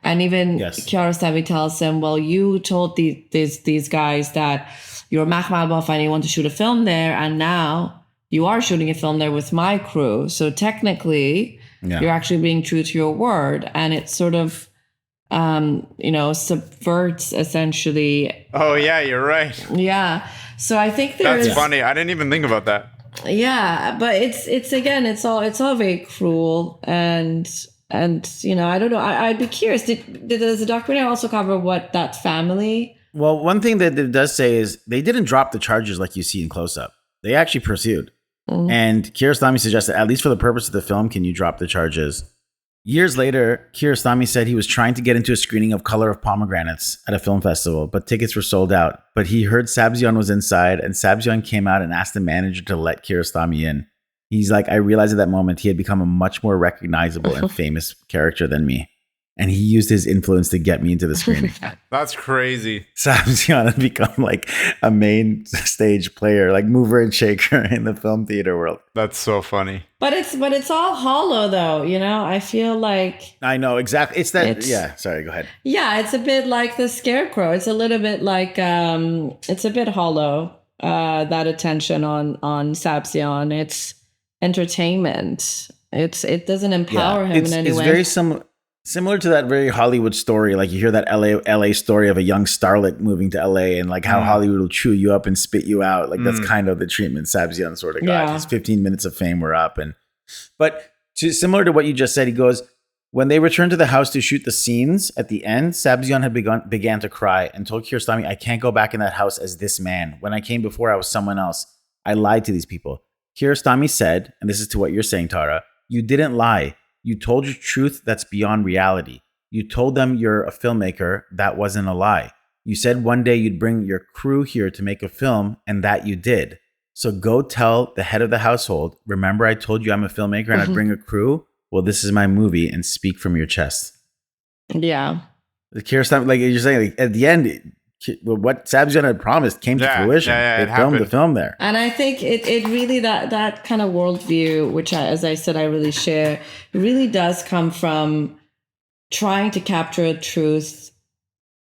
And even Kiarostami tells him, well, you told these guys that you're Makhmalbaf and you want to shoot a film there, and now you are shooting a film there with my crew. So technically, you're actually being true to your word. And it sort of, subverts essentially. Oh, yeah, you're right. Yeah. So I think there's... That's funny. I didn't even think about that. Yeah, but it's all very cruel. And I don't know. I'd be curious. Does the documentary also cover what that family... Well, one thing that it does say is they didn't drop the charges like you see in Close Up. They actually pursued. And Kiarostami suggested, at least for the purpose of the film, can you drop the charges? Years later, Kiarostami said he was trying to get into a screening of Color of Pomegranates at a film festival, but tickets were sold out. But he heard Sabzian was inside, and Sabzian came out and asked the manager to let Kiarostami in. He's like, I realized at that moment he had become a much more recognizable and famous character than me. And he used his influence to get me into the screening. That's crazy. Sabzian had become like a main stage player, like mover and shaker in the film theater world. That's so funny. But it's all hollow though, I feel like... I know, exactly. Sorry, go ahead. Yeah, it's a bit like the Scarecrow. It's a little bit like, it's a bit hollow, that attention on Sabzian. It's entertainment. It doesn't empower him in any way. It's very similar to that very Hollywood story. Like you hear that LA story of a young starlet moving to LA and like how Hollywood will chew you up and spit you out. Like that's kind of the treatment Sabzian sort of got. His 15 minutes of fame were up. But similar to what you just said, he goes, when they returned to the house to shoot the scenes at the end, Sabzian had began to cry and told Kiarostami, I can't go back in that house as this man. When I came before, I was someone else. I lied to these people. Kiarostami said, and this is to what you're saying, Tara, you didn't lie. You told your truth that's beyond reality. You told them you're a filmmaker. That wasn't a lie. You said one day you'd bring your crew here to make a film, and that you did. So go tell the head of the household, remember I told you I'm a filmmaker and I'd bring a crew? Well, this is my movie, and speak from your chest. Yeah. Kiarostami, like you're saying, like, at the end, what Sabzian had promised came to fruition. They filmed the film there. And I think it really, that kind of worldview, which as I said, I really share, really does come from trying to capture truth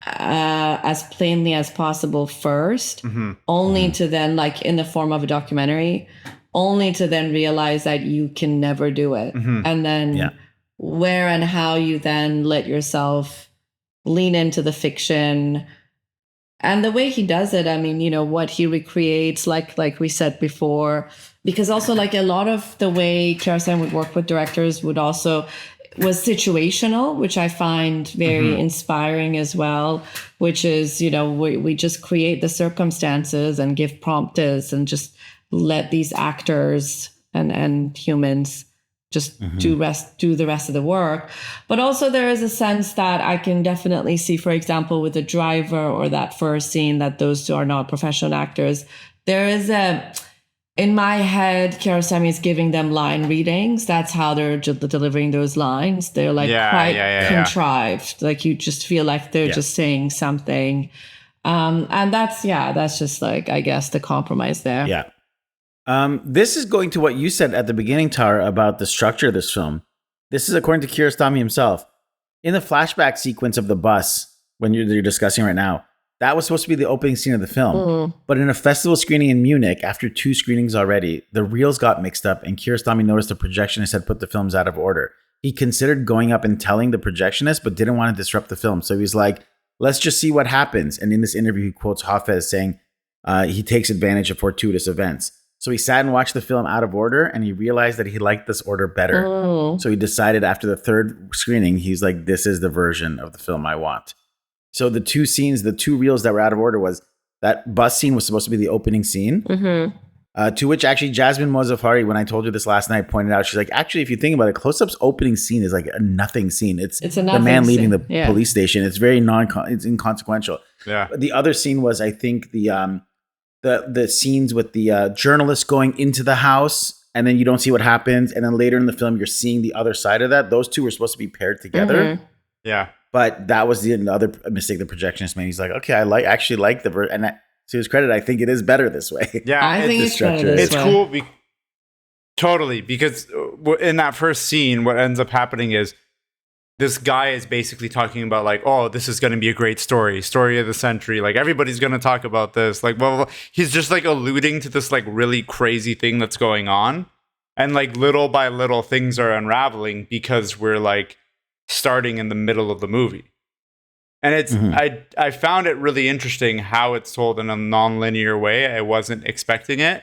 as plainly as possible first, only to then, like in the form of a documentary, only to then realize that you can never do it. And then where and how you then let yourself lean into the fiction. And the way he does it, I mean, what he recreates, like we said before, because also like a lot of the way Kiarostami would work with directors was situational, which I find very inspiring as well, which is, we just create the circumstances and give prompters and just let these actors and humans just do the rest of the work. But also there is a sense that I can definitely see, for example, with the driver or that first scene, that those two are not professional actors. There is in my head, Kiarostami is giving them line readings. That's how they're delivering those lines. They're like quite contrived. Like you just feel like they're just saying something. And that's just like, I guess, the compromise there. Yeah. This is going to what you said at the beginning, Tara, about the structure of this film. This is according to Kiarostami himself. In the flashback sequence of the bus, when you're discussing right now, that was supposed to be the opening scene of the film. But in a festival screening in Munich, after 2 screenings already, the reels got mixed up and Kiarostami noticed the projectionist had put the films out of order. He considered going up and telling the projectionist, but didn't want to disrupt the film. So he's like, let's just see what happens. And in this interview, he quotes Hafez saying he takes advantage of fortuitous events. So he sat and watched the film out of order, and he realized that he liked this order better. So he decided after the 3rd screening, he's like, this is the version of the film I want. So the 2 scenes, the 2 reels that were out of order was that bus scene was supposed to be the opening scene. To which actually Jasmine Mozafari, when I told her this last night, pointed out, she's like, actually, if you think about it, Close-Up's opening scene is like a nothing scene. It's a the man leaving the Yeah. police station. It's very it's inconsequential. Yeah. The other scene was, I think, the scenes with the journalist going into the house, and then you don't see what happens, and then later in the film you're seeing the other side of that. Those 2 were supposed to be paired together. Yeah. But that was the other mistake the projectionist made. He's like, okay, I actually like the version, and to his credit, I think it is better this way. Yeah. I think it's better this It's way. cool. Totally. Because in that first scene, what ends up happening is this guy is basically talking about like, oh, this is going to be a great story of the century. Like everybody's going to talk about this. Like, well, he's just like alluding to this like really crazy thing that's going on. And like little by little things are unraveling because we're like starting in the middle of the movie. And it's, I found it really interesting how it's told in a non-linear way. I wasn't expecting it.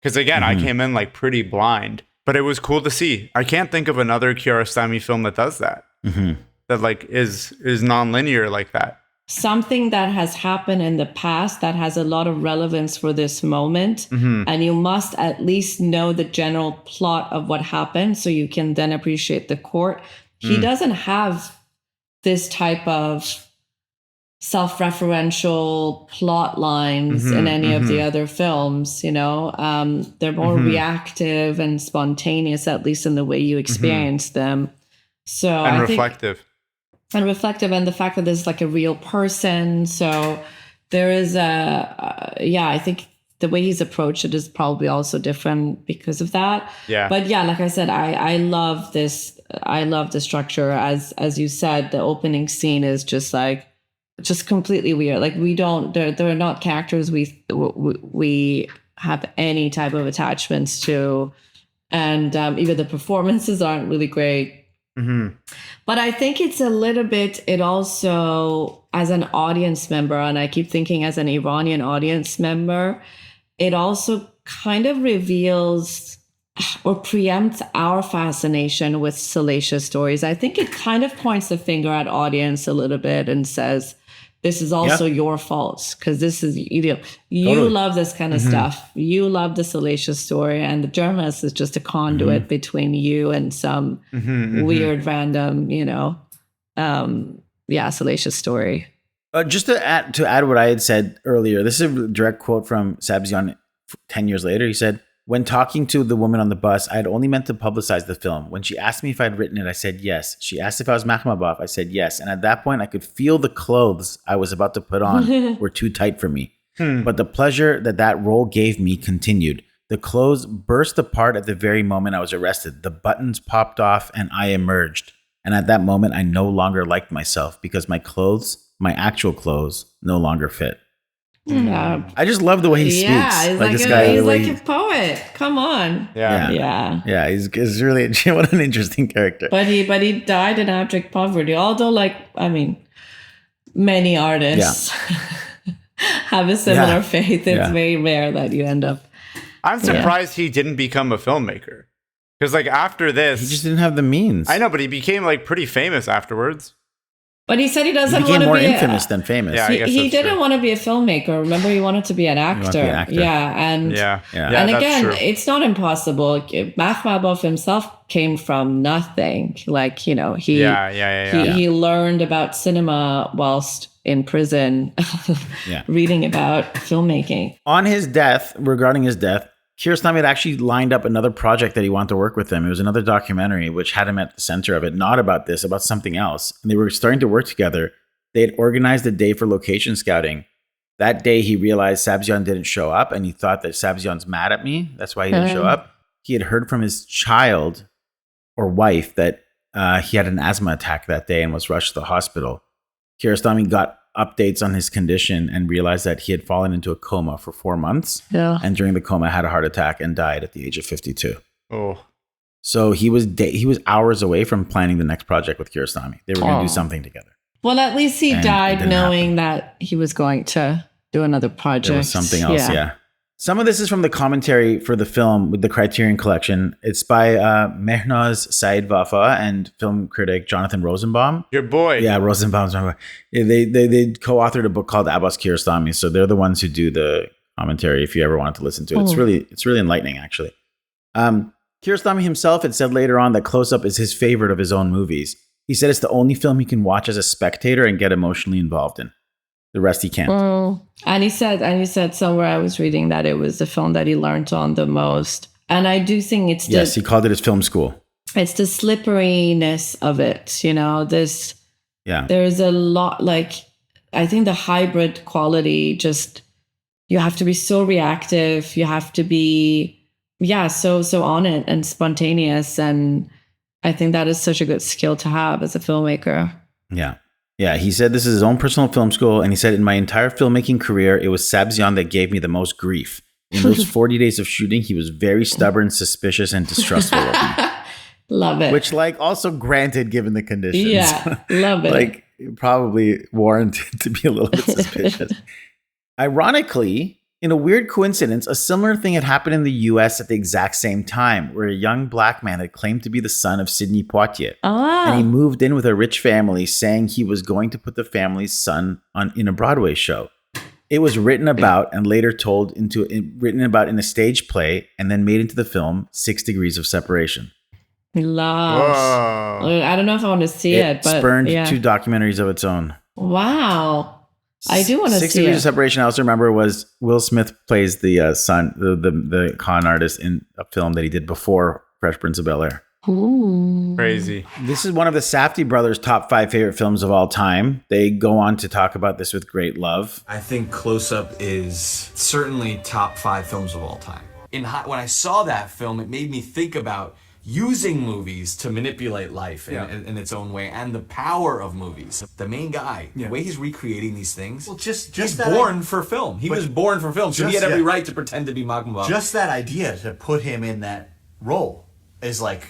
Because again, I came in like pretty blind, but it was cool to see. I can't think of another Kiarostami film that does that. That like is non-linear like that. Something that has happened in the past that has a lot of relevance for this moment. And you must at least know the general plot of what happened so you can then appreciate the court. He doesn't have this type of self-referential plot lines in any of the other films, you know. They're more reactive and spontaneous, at least in the way you experience them. So And I reflective. think, and reflective, and the fact that this is like a real person. So there is I think the way he's approached it is probably also different because of that. Yeah. But yeah, like I said, I love this. I love the structure. As you said, the opening scene is just completely weird. Like they're not characters we have any type of attachments to, and even the performances aren't really great. But I think it's a little bit, it also, as an audience member, and I keep thinking as an Iranian audience member, it also kind of reveals or preempts our fascination with salacious stories. I think it kind of points the finger at audience a little bit and says, this is also your fault, because this is, you love this kind of stuff. You love the salacious story, and the journalist is just a conduit between you and some weird, random, salacious story. Just to add what I had said earlier, this is a direct quote from Sabzian 10 years later. He said, when talking to the woman on the bus, I had only meant to publicize the film. When she asked me if I'd written it, I said yes. She asked if I was Makhmalbaf. I said yes. And at that point, I could feel the clothes I was about to put on were too tight for me. But the pleasure that role gave me continued. The clothes burst apart at the very moment I was arrested. The buttons popped off and I emerged. And at that moment, I no longer liked myself because my actual clothes, no longer fit. Yeah. I just love the way he speaks. Yeah, he's like, this guy, he's like a poet. Come on. Yeah. Yeah, he's really what an interesting character. But he died in abject poverty. Although, many artists have a similar fate. It's very rare that you end up. I'm surprised he didn't become a filmmaker. Because after this, He just didn't have the means. I know, but he became pretty famous afterwards. But he said he He doesn't want became to more be infamous than famous. Yeah, I guess he that's didn't true. want to be a filmmaker. Remember, he wanted to be an actor. Yeah, and Yeah, and that's again, true. it's not impossible. Makhmalbaf himself came from nothing. He learned about cinema whilst in prison, reading about filmmaking. On his death, regarding his death, Kiarostami had actually lined up another project that he wanted to work with him. It was another documentary, which had him at the center of it, not about this, about something else. And they were starting to work together. They had organized a day for location scouting. That day, he realized Sabzian didn't show up, and he thought that Sabzian's mad at me. That's why he didn't show up. He had heard from his child or wife that he had an asthma attack that day and was rushed to the hospital. Kiarostami got updates on his condition and realized that he had fallen into a coma for 4 months. Yeah. And during the coma had a heart attack and died at the age of 52. Oh, So he was hours away from planning the next project with Kiarostami. They were going to do something together. Well, at least he And it died didn't knowing that he was going to do another project. There was something else, yeah. Some of this is from the commentary for the film with the Criterion Collection. It's by Mehnaz Saeed Wafa and film critic Jonathan Rosenbaum. your boy. Yeah, Rosenbaum's my boy. Yeah, they co-authored a book called Abbas Kiarostami. So they're the ones who do the commentary if you ever wanted to listen to it. It's really enlightening, actually. Kiarostami himself had said later on that Close Up is his favorite of his own movies. He said it's the only film he can watch as a spectator and get emotionally involved in. The rest he can't. And he said somewhere I was reading that it was the film that he learned on the most. And I do think it's Yes, he called it his film school. It's the slipperiness of it, you know, there's a lot, like, I think the hybrid quality, just, you have to be so reactive. You have to be, so on it and spontaneous. And I think that is such a good skill to have as a filmmaker. Yeah. Yeah, he said this is his own personal film school, and he said, in my entire filmmaking career, it was Sabzian that gave me the most grief. In those 40 days of shooting, he was very stubborn, suspicious, and distrustful of me. Love it. Which, like, also granted, given the conditions. Yeah, love it. Like, probably warranted to be a little bit suspicious. Ironically, in a weird coincidence, a similar thing had happened in the US at the exact same time, where a young black man had claimed to be the son of Sidney Poitier. And he moved in with a rich family, saying he was going to put the family's son in a Broadway show. It was written about and later written about in a stage play and then made into the film 6 Degrees of Separation. Love. Whoa. I don't know if I want to see it, but spurned yeah. 2 documentaries of its own. Wow. I do want to see 6 Degrees it. of Separation, I also remember, was Will Smith plays the son, the con artist in a film that he did before Fresh Prince of Bel-Air. Ooh. Crazy. This is one of the Safdie brothers' top 5 favorite films of all time. They go on to talk about this with great love. I think Close Up is certainly top 5 films of all time. When I saw that film, it made me think about using movies to manipulate life in its own way, and the power of movies. The main guy, the way he's recreating these things, he's born for film. He was born for film, so he had every right to pretend to be Makhmalbaf. Just that idea to put him in that role is like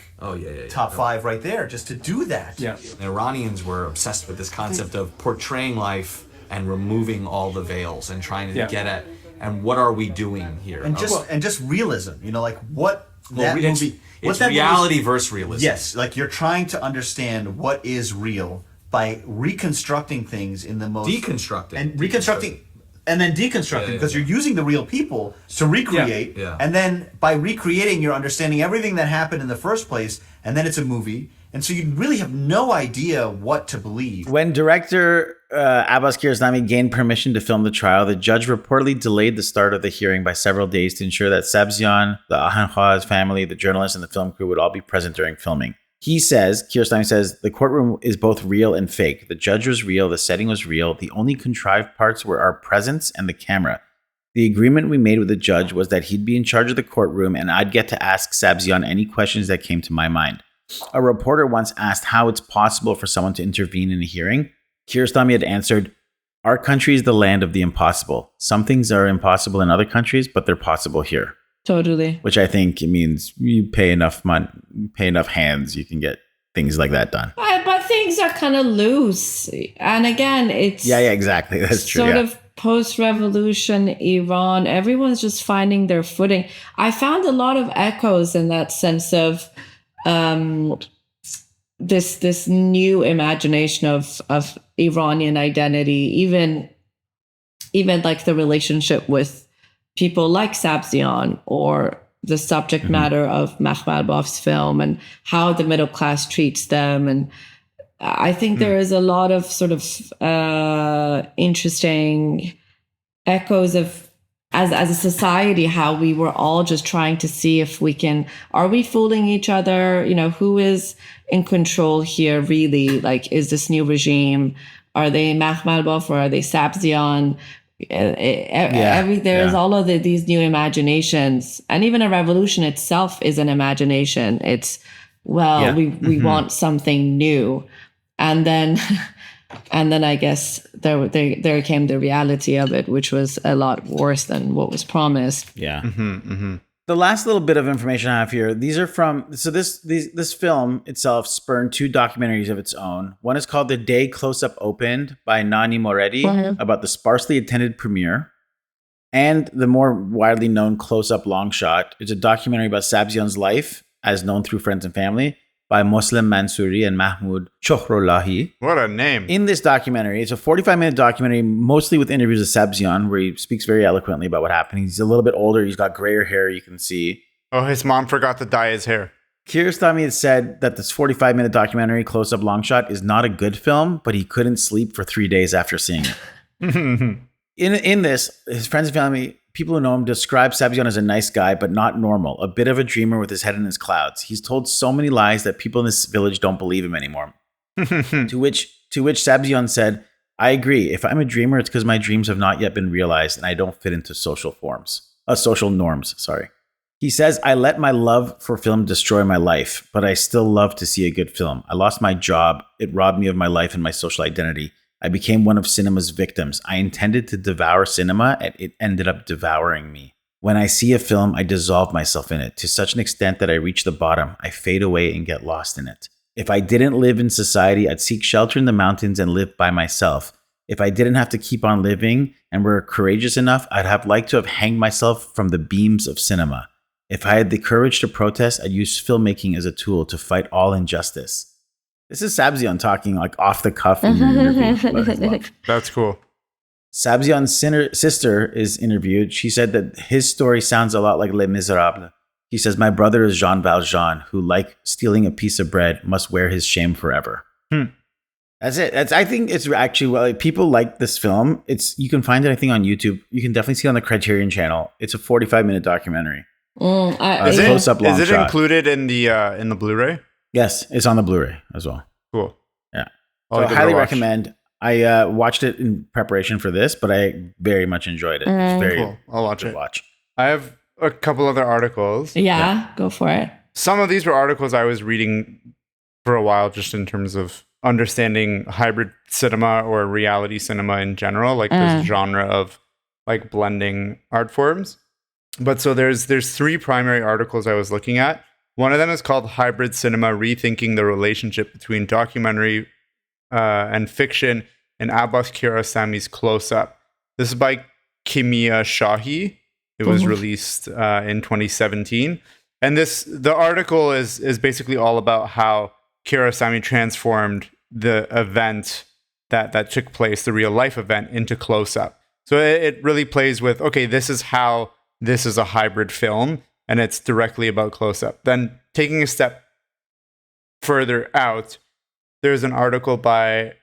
top 5 right there, just to do that. Yeah. The Iranians were obsessed with this concept of portraying life and removing all the veils and trying to get at, and what are we doing here? And just realism, you know, like It's reality versus realism. Yes, like you're trying to understand what is real by reconstructing things in the most... Deconstructing. And reconstructing... And then deconstructing, because you're using the real people to recreate. Yeah. And then by recreating, you're understanding everything that happened in the first place, and then it's a movie. And so you really have no idea what to believe. When director Abbas Kiarostami gained permission to film the trial, the judge reportedly delayed the start of the hearing by several days to ensure that Sabzian, the Ahankhaz family, the journalists, and the film crew would all be present during filming. Kiarostami says, the courtroom is both real and fake. The judge was real, the setting was real. The only contrived parts were our presence and the camera. The agreement we made with the judge was that he'd be in charge of the courtroom and I'd get to ask Sabzian any questions that came to my mind. A reporter once asked how it's possible for someone to intervene in a hearing. Kiarostami had answered, our country is the land of the impossible. Some things are impossible in other countries, but they're possible here. Totally. Which I think means you pay enough money, pay enough hands, you can get things like that done. But things are kind of loose. And again, it's... Yeah, exactly. That's true. Sort of post-revolution Iran. Everyone's just finding their footing. I found a lot of echoes in that sense of this new imagination of Iranian identity, even like the relationship with people like Sabzian, or the subject matter of Makhmalbaf's film and how the middle class treats them. And I think there is a lot of sort of interesting echoes of, as a society, how we were all just trying to see if are we fooling each other? You know, who is in control here really? Like, is this new regime, are they Makhmalbaf or are they Sabzian? There's all of these new imaginations, and even a revolution itself is an imagination. It's we want something new, and then And then I guess there came the reality of it, which was a lot worse than what was promised. Yeah. The last little bit of information I have here, these are from, so this film itself spurned 2 documentaries of its own. One is called The Day Close-Up Opened by Nani Moretti about the sparsely attended premiere. And the more widely known Close-Up Long Shot is a documentary about Sabzian's life, as known through friends and family, by Muslim Mansouri and Mahmoud Chohrolahi. What a name. In this documentary, it's a 45-minute documentary, mostly with interviews of Sabzian, where he speaks very eloquently about what happened. He's a little bit older. He's got grayer hair, you can see. Oh, his mom forgot to dye his hair. Kiarostami had said that this 45-minute documentary, Close-Up Long Shot, is not a good film, but he couldn't sleep for 3 days after seeing it. In this, his friends and family, people who know him, describe Sabzian as a nice guy, but not normal, a bit of a dreamer with his head in his clouds. He's told so many lies that people in this village don't believe him anymore. to which Sabzian said, I agree. If I'm a dreamer, it's because my dreams have not yet been realized and I don't fit into social norms. He says, I let my love for film destroy my life, but I still love to see a good film. I lost my job. It robbed me of my life and my social identity. I became one of cinema's victims. I intended to devour cinema, and it ended up devouring me. When I see a film, I dissolve myself in it to such an extent that I reach the bottom. I fade away and get lost in it. If I didn't live in society, I'd seek shelter in the mountains and live by myself. If I didn't have to keep on living and were courageous enough, I'd have liked to have hanged myself from the beams of cinema. If I had the courage to protest, I'd use filmmaking as a tool to fight all injustice. This is Sabzian talking like off the cuff in an interview. That's cool. Sabzian's sister is interviewed. She said that his story sounds a lot like Les Miserables. He says, my brother is Jean Valjean, who, like stealing a piece of bread, must wear his shame forever. That's it. I think it's actually, people like this film. You can find it, I think, on YouTube. You can definitely see it on the Criterion channel. It's a 45-minute documentary. Is it included in the Blu-ray? Yes, it's on the Blu-ray as well. Cool. Yeah. So I highly recommend. I watched it in preparation for this, but I very much enjoyed it. It's very cool. I'll watch it. Watch. I have a couple other articles. Yeah, go for it. Some of these were articles I was reading for a while, just in terms of understanding hybrid cinema or reality cinema in general, like this genre of like blending art forms. But so there's 3 primary articles I was looking at. One of them is called Hybrid Cinema, Rethinking the Relationship Between Documentary and Fiction in Abbas Kiarostami's Close-Up. This is by Kimia Shahi. It was released in 2017. And the article is basically all about how Kiarostami transformed the event that took place, the real life event, into Close-Up. So it really plays with, okay, this is how this is a hybrid film, and it's directly about Close-Up. Then taking a step further out, there's an article by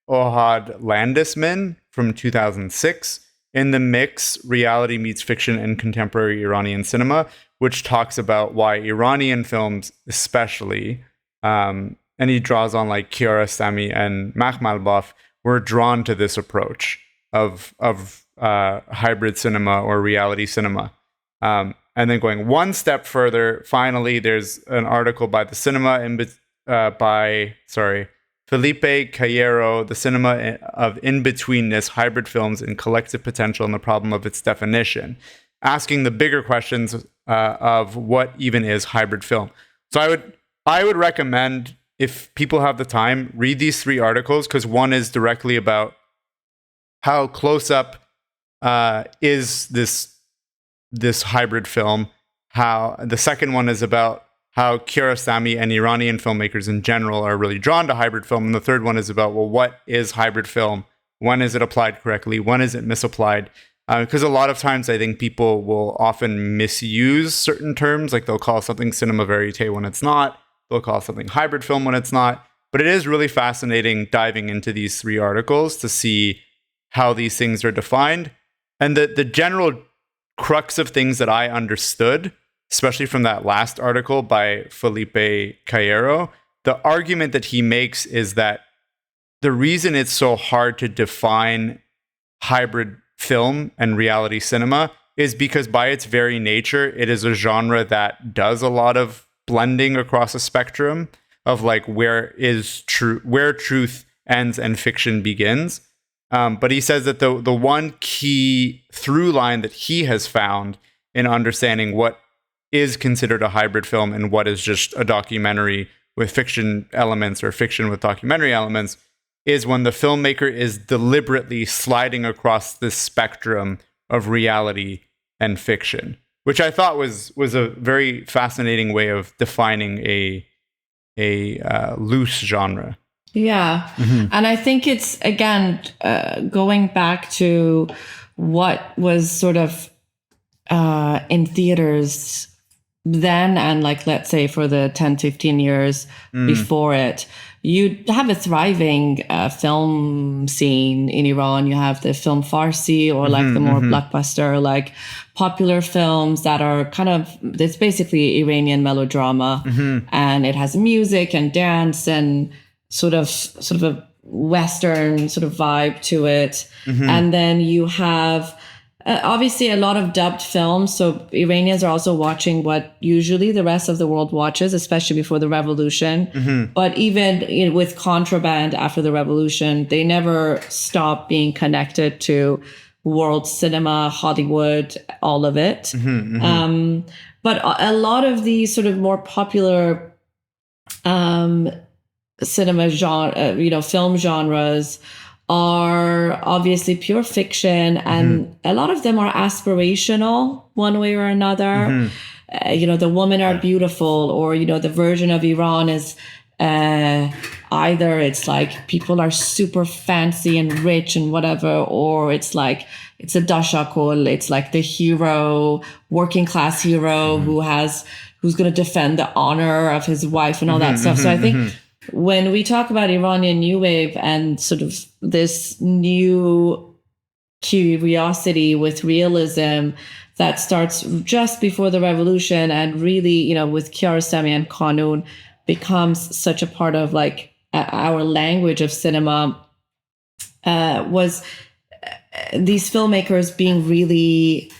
Ohad Landisman from 2006, In the Mix, Reality Meets Fiction in Contemporary Iranian Cinema, which talks about why Iranian films especially, and he draws on like Kiarostami and Makhmalbaf, were drawn to this approach of hybrid cinema or reality cinema. And then going one step further, finally, there's an article by Felipe Cayero, The Cinema of In-Betweenness, Hybrid Films and Collective Potential and the Problem of Its Definition, asking the bigger questions of what even is hybrid film. So I would recommend, if people have the time, read these 3 articles, because one is directly about how Close-Up is this hybrid film. How the second one is about how Kiarostami and Iranian filmmakers in general are really drawn to hybrid film. And the third one is about, well, what is hybrid film? When is it applied correctly? When is it misapplied? Because a lot of times I think people will often misuse certain terms, like they'll call something cinema verite when it's not. They'll call something hybrid film when it's not. But it is really fascinating diving into these 3 articles to see how these things are defined. And the general crux of things that I understood, especially from that last article by Felipe Cayero, the argument that he makes is that the reason it's so hard to define hybrid film and reality cinema is because by its very nature, it is a genre that does a lot of blending across a spectrum of like where truth ends and fiction begins. But he says that the one key through line that he has found in understanding what is considered a hybrid film and what is just a documentary with fiction elements or fiction with documentary elements is when the filmmaker is deliberately sliding across this spectrum of reality and fiction, which I thought was a very fascinating way of defining a loose genre. Yeah. And I think it's, again, going back to what was sort of in theaters then and like, let's say for the 10, 15 years before it, you have a thriving film scene in Iran. You have the film Farsi or like the more blockbuster, like popular films that are kind of, it's basically Iranian melodrama and it has music and dance and sort of a Western sort of vibe to it. And then you have obviously a lot of dubbed films. So Iranians are also watching what usually the rest of the world watches, especially before the revolution. But even with contraband after the revolution, they never stop being connected to world cinema, Hollywood, all of it. But a lot of these sort of more popular cinema genre, film genres are obviously pure fiction, and a lot of them are aspirational one way or another. The women are beautiful, or the version of Iran is either it's like people are super fancy and rich and whatever, or it's like it's a dashakol, it's like the hero, working class hero who's going to defend the honor of his wife and all that stuff. So I think when we talk about Iranian New Wave and sort of this new curiosity with realism that starts just before the revolution and really, with Kiarostami and Qanun becomes such a part of like our language of cinema, was these filmmakers being really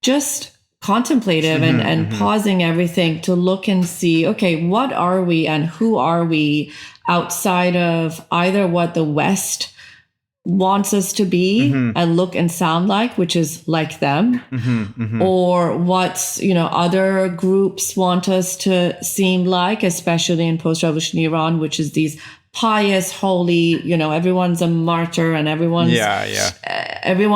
just contemplative and pausing everything to look and see, okay, what are we and who are we outside of either what the West wants us to be and look and sound like, which is like them, or what, other groups want us to seem like, especially in post-revolution Iran, which is these pious, holy, everyone's a martyr and everyone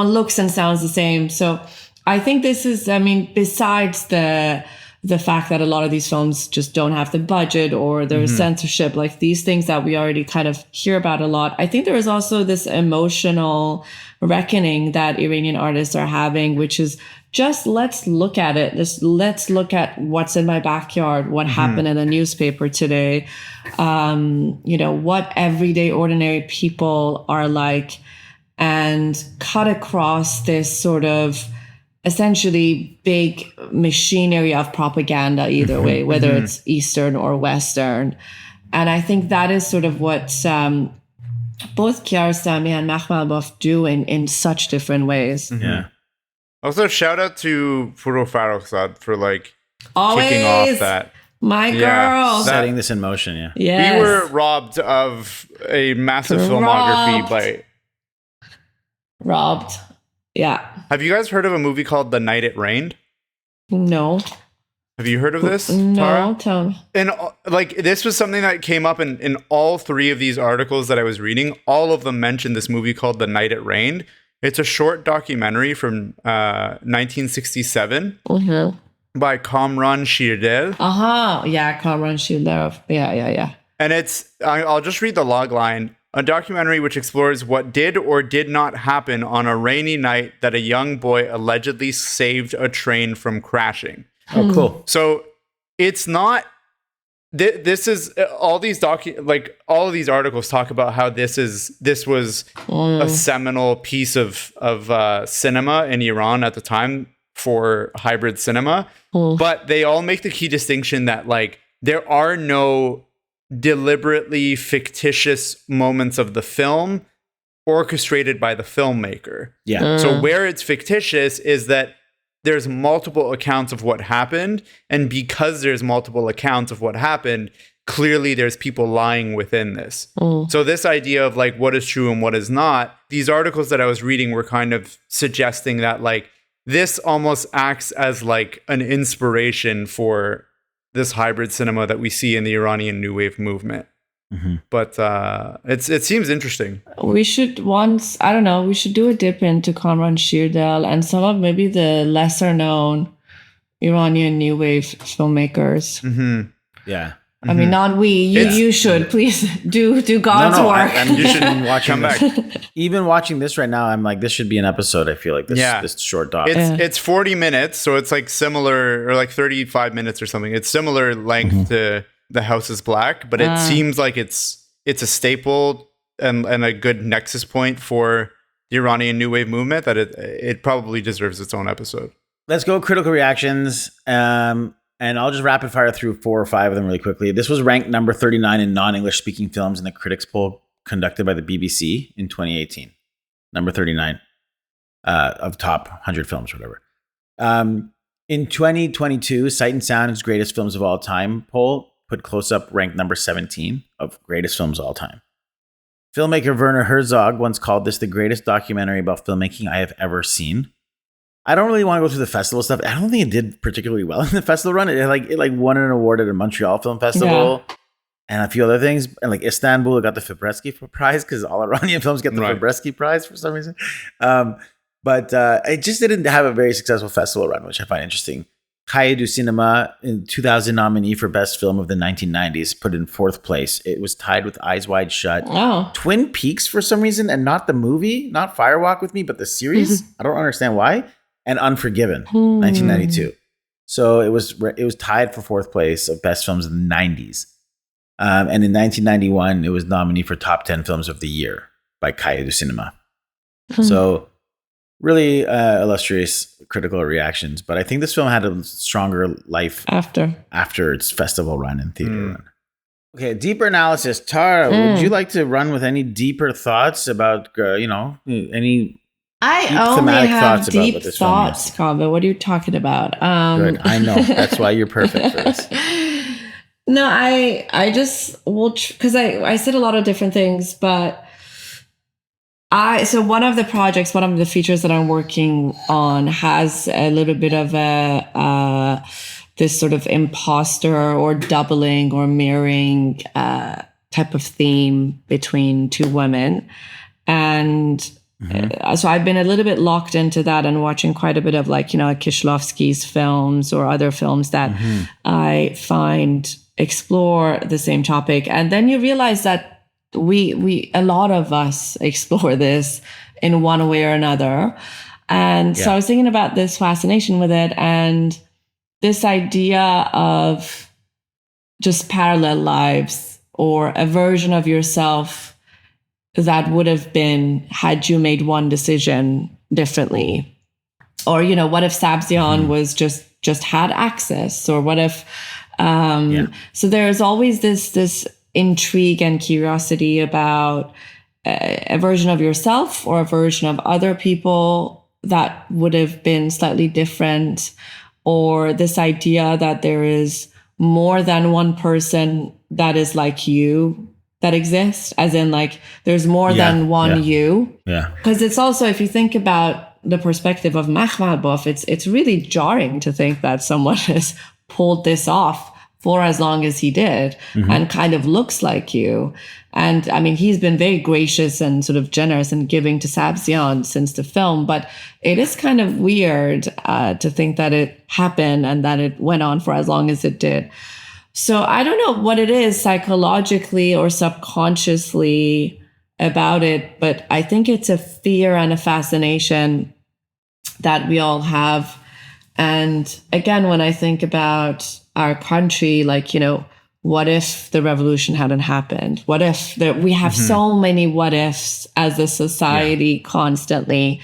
looks and sounds the same. So I think this is, besides the fact that a lot of these films just don't have the budget or there's censorship, like these things that we already kind of hear about a lot, I think there is also this emotional reckoning that Iranian artists are having, which is just let's look at it. Let's look at what's in my backyard, what happened in the newspaper today, what everyday ordinary people are like, and cut across this sort of essentially big machinery of propaganda either way, whether it's Eastern or Western. And I think that is sort of what both Kiarostami and Makhmalbaf do in such different ways. Yeah. Also, shout out to Furo Farrokhzad for Always kicking off that. My girl. Setting this in motion, yeah. Yes. We were robbed of a massive filmography by... Robbed. Yeah. Have you guys heard of a movie called The Night It Rained? No. Have you heard of this? No, Tara? tell me. And this was something that came up in all three of these articles that I was reading. All of them mentioned this movie called The Night It Rained. It's a short documentary from 1967 by Kamran Shirdel. Yeah, Kamran Shirdel. Yeah. And I'll just read the log line. A documentary which explores what did or did not happen on a rainy night that a young boy allegedly saved a train from crashing. Oh, cool. So it's not. This is all these all of these articles talk about how this was a seminal piece of cinema in Iran at the time for hybrid cinema, but they all make the key distinction that there are no deliberately fictitious moments of the film orchestrated by the filmmaker. Yeah. So where it's fictitious is that there's multiple accounts of what happened, and because there's multiple accounts of what happened, clearly there's people lying within this. So this idea of like what is true and what is not, these articles that I was reading were kind of suggesting that like this almost acts as like an inspiration for this hybrid cinema that we see in the Iranian New Wave movement. But it seems interesting. We should we should do a dip into Kamran Shirdel and some of maybe the lesser known Iranian New Wave filmmakers. Yeah. I mean, not we. You should please do God's work. You should watch Come back. Even watching this right now, I'm like, this should be an episode. I feel like this short doc. It's 40 minutes, so it's like similar, or like 35 minutes or something. It's similar length to The House is Black, but it seems like it's a staple and a good nexus point for the Iranian New Wave movement that it probably deserves its own episode. Let's go critical reactions. And I'll just rapid fire through 4 or 5 of them really quickly. This was ranked number 39 in non-English speaking films in the critics poll conducted by the BBC in 2018. Number 39 of top 100 films or whatever. In 2022, Sight and Sound's greatest films of all time poll put Close Up ranked number 17 of greatest films of all time. Filmmaker Werner Herzog once called this the greatest documentary about filmmaking I have ever seen. I don't really want to go through the festival stuff. I don't think it did particularly well in the festival run. It won an award at a Montreal Film Festival and a few other things. And like Istanbul, it got the Fibreski Prize because all Iranian films get the Fibreski Prize for some reason. But it just didn't have a very successful festival run, which I find interesting. Cahiers du Cinema, in 2000 nominee for Best Film of the 1990s, put in 4th place. It was tied with Eyes Wide Shut. Oh. Twin Peaks for some reason, and not the movie, not Firewalk with Me, but the series. I don't understand why. And Unforgiven, 1992. So it was tied for 4th place of best films in the 90s. And in 1991, it was nominee for top 10 films of the year by Cahiers du Cinema. So really illustrious critical reactions. But I think this film had a stronger life after its festival run and theater run. Okay, deeper analysis. Tara, would you like to run with any deeper thoughts about, any... I only have deep thoughts, Kaveh. What are you talking about? Good. I know. That's why you're perfect for this. No, I just will, because I said a lot of different things, but so one of the features that I'm working on has a little bit of this sort of imposter or doubling or mirroring type of theme between two women. And so I've been a little bit locked into that and watching quite a bit of Kieślowski's films or other films that I find explore the same topic. And then you realize that we a lot of us explore this in one way or another. And so I was thinking about this fascination with it and this idea of just parallel lives or a version of yourself that would have been had you made one decision differently. Or, what if Sabzian was just had access? Or what if, so there's always this intrigue and curiosity about a version of yourself or a version of other people that would have been slightly different, or this idea that there is more than one person that is like you that exists, as in there's more than one you. Yeah. Because it's also, if you think about the perspective of Makhmalbaf, it's really jarring to think that someone has pulled this off for as long as he did and kind of looks like you. And I mean, he's been very gracious and sort of generous and giving to Sabzian since the film, but it is kind of weird to think that it happened and that it went on for as long as it did. So I don't know what it is psychologically or subconsciously about it, but I think it's a fear and a fascination that we all have. And again, when I think about our country, what if the revolution hadn't happened? What if we have so many what ifs as a society constantly?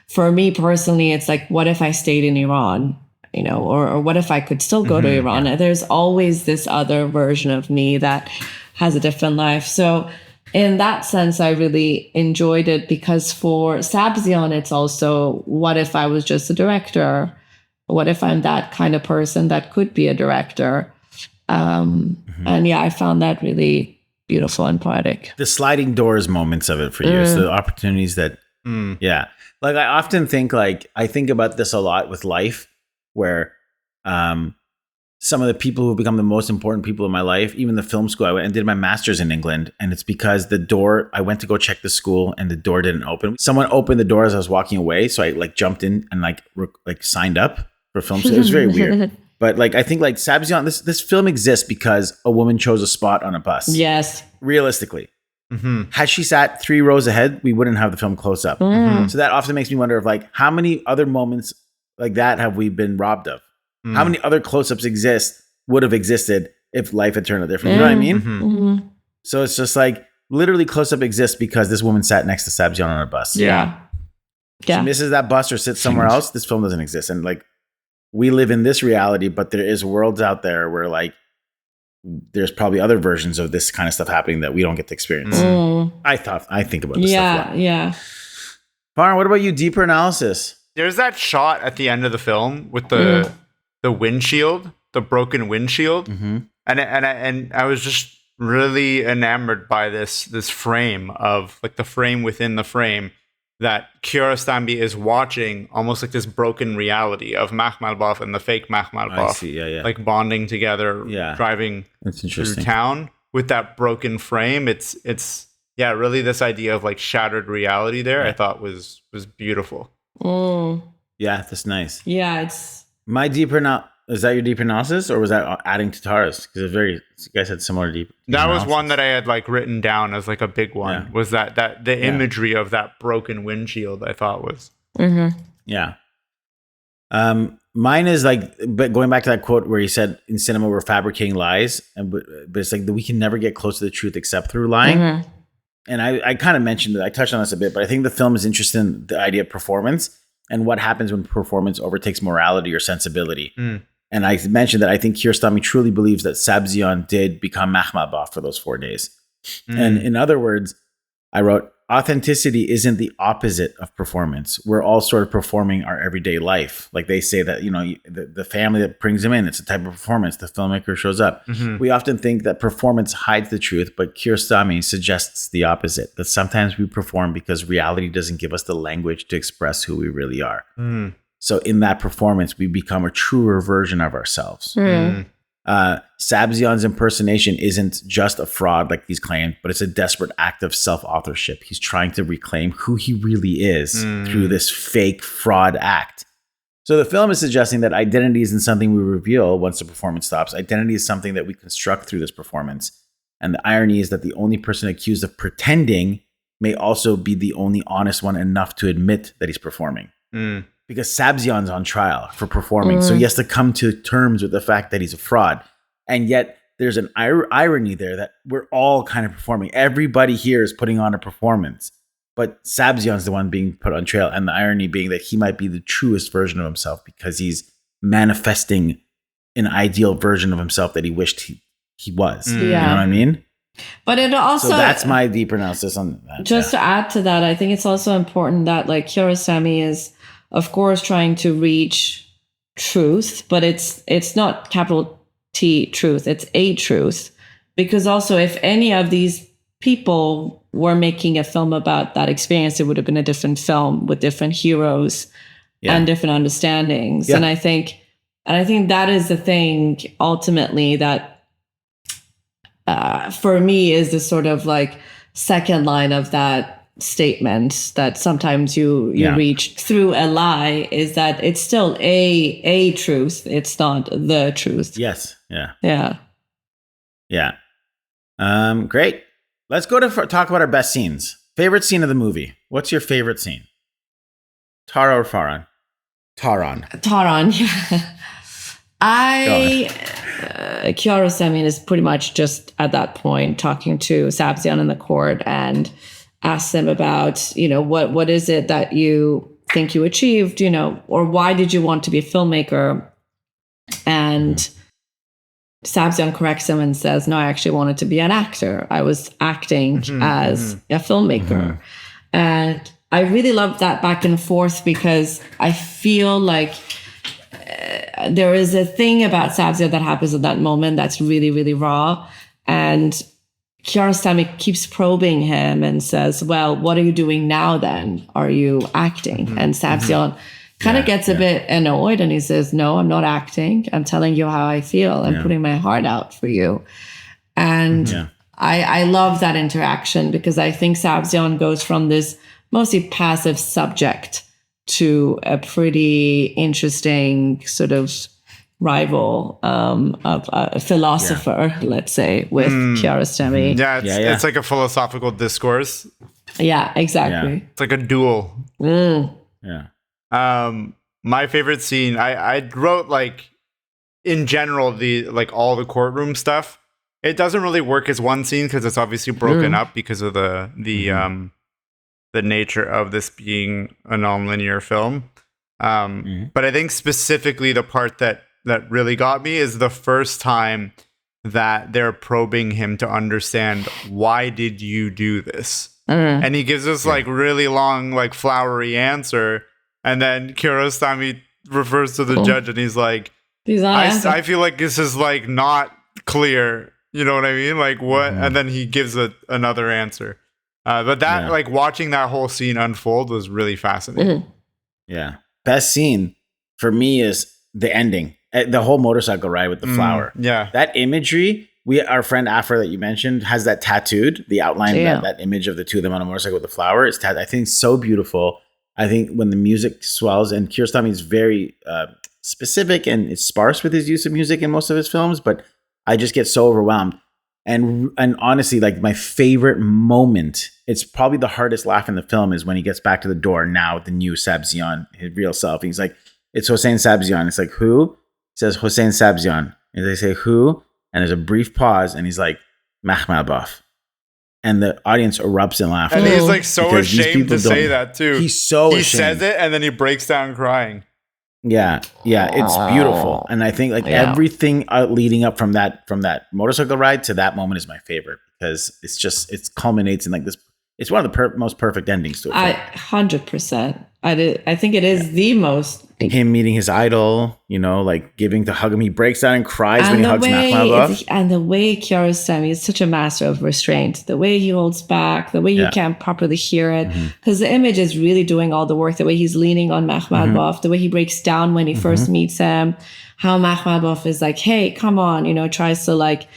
For me personally, it's what if I stayed in Iran? Or what if I could still go to Iran? Yeah. There's always this other version of me that has a different life. So in that sense, I really enjoyed it because for Sabzian, it's also, what if I was just a director? What if I'm that kind of person that could be a director? And yeah, I found that really beautiful and poetic. The sliding doors moments of it for you. So the opportunities that, yeah. Like I often think I think about this a lot with life where some of the people who become the most important people in my life, even the film school, I went and did my master's in England. And it's because I went to go check the school and the door didn't open. Someone opened the door as I was walking away. So I jumped in and signed up for film school. It was very weird. But I think Sabzian, this film exists because a woman chose a spot on a bus. Yes. Realistically. Had she sat 3 rows ahead, we wouldn't have the film close up. So that often makes me wonder of how many other moments like that have we been robbed of? How many other close-ups would have existed if life had turned out different? You know what I mean? So it's just literally close-up exists because this woman sat next to Sabzian on a bus. Yeah. She misses that bus or sits somewhere else, this film doesn't exist. And we live in this reality, but there is worlds out there where there's probably other versions of this kind of stuff happening that we don't get to experience. I think about this stuff a lot. Yeah. Farhan, what about you? Deeper analysis. There's that shot at the end of the film with the windshield, the broken windshield, and I was just really enamored by this frame of the frame within the frame that Kiarostami is watching, almost like this broken reality of Makhmalbaf and the fake Makhmalbaf, I see, yeah. Bonding together, driving through town with that broken frame. It's really this idea of shattered reality there. I thought was beautiful. Yeah, that's nice. Yeah, it's my deeper is that your deep analysis, or was that adding to Tara's? Because you guys had similar deep. That analysis. was one that I had written down as a big one. Yeah. Was that the imagery of that broken windshield? I thought was yeah. Mine is but going back to that quote where he said, "In cinema, we're fabricating lies," but it's we can never get close to the truth except through lying. And I kind of mentioned it. I touched on this a bit, but I think the film is interested in the idea of performance and what happens when performance overtakes morality or sensibility. And I mentioned that I think Kiarostami truly believes that Sabzian did become Makhmalbaf for those 4 days. And in other words, I wrote, authenticity isn't the opposite of performance. We're all sort of performing our everyday life. They say that, the family that brings them in, it's a type of performance. The filmmaker shows up. We often think that performance hides the truth, but Kiarostami suggests the opposite, that sometimes we perform because reality doesn't give us the language to express who we really are. So in that performance, we become a truer version of ourselves. Sabzian's impersonation isn't just a fraud like he's claimed, but it's a desperate act of self-authorship. He's trying to reclaim who he really is through this fake fraud act. So the film is suggesting that identity isn't something we reveal once the performance stops. Identity is something that we construct through this performance. And the irony is that the only person accused of pretending may also be the only honest one enough to admit that he's performing. Because Sabzian's on trial for performing. So he has to come to terms with the fact that he's a fraud. And yet there's an irony there that we're all kind of performing. Everybody here is putting on a performance. But Sabzian's the one being put on trial. And the irony being that he might be the truest version of himself because he's manifesting an ideal version of himself that he wished he was. You know what I mean? But it also... So that's my deeper analysis on that. Just to add to that, I think it's also important that Kiarostami is, of course, trying to reach truth, but it's not capital T truth, it's a truth. Because also, if any of these people were making a film about that experience, it would have been a different film with different heroes and different understandings. And I think that is the thing ultimately that for me is the sort of second line of that statement that sometimes you reach through a lie, is that it's still a truth. It's not the truth. Yes. Yeah. Great. Let's go to talk about our best scenes. Favorite scene of the movie. What's your favorite scene? Tara or Farhan? Taran. Kiarostami is pretty much just at that point talking to Sabzian in the court and asks him about, what is it that you think you achieved, or why did you want to be a filmmaker? And Sabzian corrects him and says, no, I actually wanted to be an actor. I was acting as a filmmaker. And I really love that back and forth because I feel like there is a thing about Sabzian that happens at that moment that's really, really raw. And Kiarostami keeps probing him and says, well, what are you doing now then? Are you acting? And Sabzian kind of gets a bit annoyed and he says, no, I'm not acting. I'm telling you how I feel. I'm putting my heart out for you. And I love that interaction because I think Sabzian goes from this mostly passive subject to a pretty interesting sort of rival of a philosopher, let's say, with Kiarostami. Yeah, it's like a philosophical discourse. Yeah, exactly. It's like a duel. Yeah. My favorite scene, I wrote like in general all the courtroom stuff. It doesn't really work as one scene because it's obviously broken up because of the nature of this being a nonlinear film. But I think specifically the part that really got me is the first time that they're probing him to understand, why did you do this? And he gives this like really long, like flowery answer. And then Kiarostami refers to the judge and he's like, I feel like this is like not clear. You know what I mean? Like what? And then he gives another answer. But that like watching that whole scene unfold was really fascinating. Yeah. Best scene for me is the ending. The whole motorcycle ride with the flower. Yeah. That imagery, our friend Afra that you mentioned has that tattooed, the outline, that image of the two of them on a motorcycle with the flower. It's I think so beautiful. I think when the music swells, and Kiarostami is very specific and it's sparse with his use of music in most of his films, but I just get so overwhelmed. And honestly, like my favorite moment, it's probably the hardest laugh in the film, is when he gets back to the door now with the new Sabzian, his real self. He's like, it's Hossain Sabzian. It's like, who? He says, Hossain Sabzian. And they say, who? And there's a brief pause and he's like, Makhmalbaf. And the audience erupts in laughter. And he's like so ashamed to say that too. He's so ashamed. He says it and then he breaks down crying. Yeah, it's beautiful, and I think like everything leading up from that motorcycle ride to that moment is my favorite, because it culminates in like this. It's one of the most perfect endings to it. 100%. I think it is the most. Him meeting his idol, like giving to hug him. He breaks down and cries when he hugs Makhmalbaf. And the way Kiarostami is such a master of restraint, the way he holds back, the way you can't properly hear it, because the image is really doing all the work, the way he's leaning on Makhmalbaf, the way he breaks down when he first meets him, how Makhmalbaf is like, hey, come on, tries to like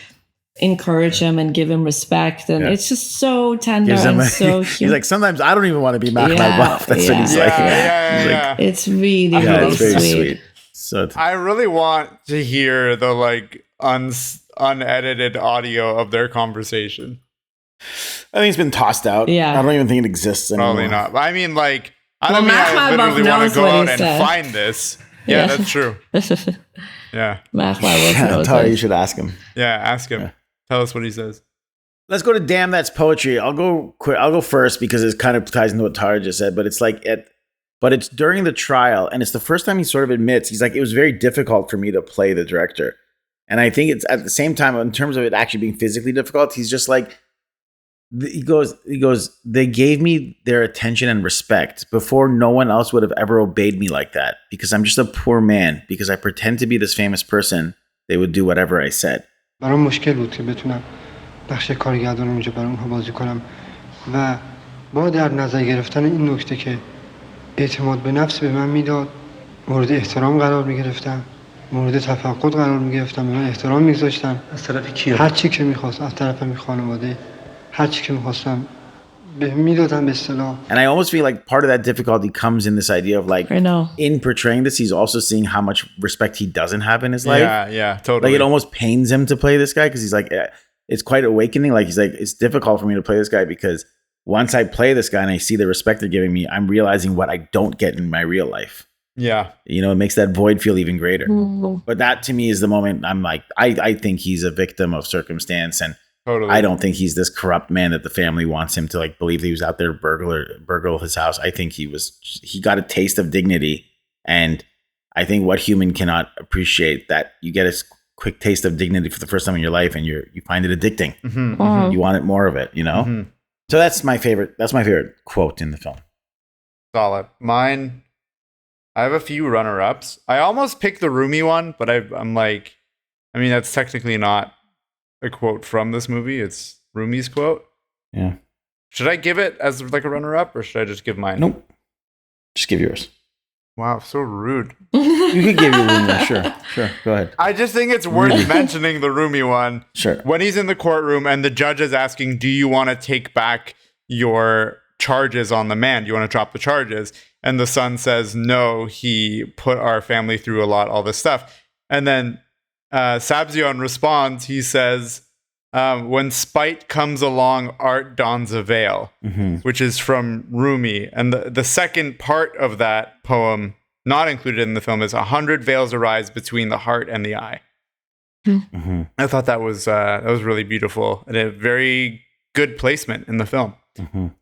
encourage him and give him respect, and it's just so tender and so cute. He's like, sometimes I don't even want to be Makhmalbaf. That's what he's like. It's really, really it's very sweet. So I really want to hear the like unedited audio of their conversation. I think it's been tossed out. Yeah, I don't even think it exists anymore. Probably not. I mean, like, I don't mean I literally want to go out and find this. Yeah, that's true. Yeah. Makhmalbaf knows Tara, you should ask him. Yeah, ask him. Tell us what he says. Let's go to Damn That's Poetry. I'll go first because it kind of ties into what Tara just said, but it's like but it's during the trial, and it's the first time he sort of admits, he's like, it was very difficult for me to play the director. And I think it's at the same time, in terms of it actually being physically difficult, he's just like, he goes, they gave me their attention and respect before no one else would have ever obeyed me like that, because I'm just a poor man, because I pretend to be this famous person. They would do whatever I said. برام مشکل بود که بتونم بخش کارگردان اونجا برای اونها بازی کنم و با در نظر گرفتن این نکته که اعتماد به نفس به من میداد، مورد احترام قرار میگرفتم، مورد تفقد قرار میگرفتم، به من احترام میگذاشتن از طرف کیا، هر چی که میخواست از طرف خانواده، هر چی که میخواستم میدادم به اصطلاح. And I almost feel like part of that difficulty comes in this idea of like, in portraying this, he's also seeing how much respect he doesn't have in his life. Yeah, totally. Like it almost pains him to play this guy, because he's like, it's quite awakening. Like he's like, it's difficult for me to play this guy, because once I play this guy and I see the respect they're giving me, I'm realizing what I don't get in my real life. Yeah. It makes that void feel even greater. But that to me is the moment I'm like, I think he's a victim of circumstance, and totally. I don't think he's this corrupt man that the family wants him to like believe that he was out there burgle his house. I think he got a taste of dignity, and I think what human cannot appreciate that you get a quick taste of dignity for the first time in your life, and you find it addicting. You want it more of it, So that's my favorite quote in the film. Solid. Mine, I have a few runner-ups. I almost picked the Rumi one, but I'm like, I mean, that's technically not a quote from this movie. It's Rumi's quote. Yeah. Should I give it as like a runner-up, or should I just give mine? Nope. Just give yours. Wow, so rude. You could give your Rumi. Sure. Go ahead. I just think it's worth mentioning the Rumi one. Sure. When he's in the courtroom and the judge is asking, do you want to take back your charges on the man? Do you want to drop the charges? And the son says, no, he put our family through a lot, all this stuff. And then Sabzian responds, he says, when spite comes along, art dons a veil, which is from Rumi. And the second part of that poem, not included in the film, is 100 veils arise between the heart and the eye. I thought that was really beautiful and a very good placement in the film.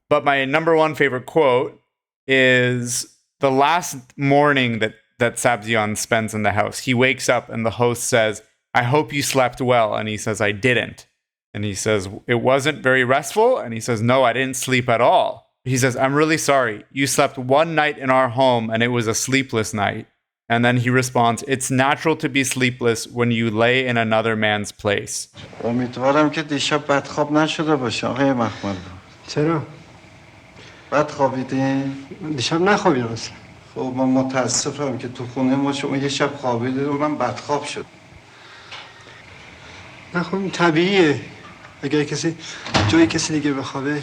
But my number one favorite quote is the last morning that Sabzian spends in the house. He wakes up and the host says, I hope you slept well. And he says, I didn't. And he says, it wasn't very restful. And he says, no, I didn't sleep at all. He says, I'm really sorry. You slept one night in our home and it was a sleepless night. And then he responds, it's natural to be sleepless when you lay in another man's place. امیدوارم که دیشب بدخواب نشده باشه آقای مخملباف. چرا؟ بد خوابیدین؟ دیشب نخوابیدم اصلا. خب من متاسفم که تو خونه ما شما یه شب خوابیدید و من بدخواب شد. نه خب این طبیعیه. اگر کسی جای کسی دیگه بخوابه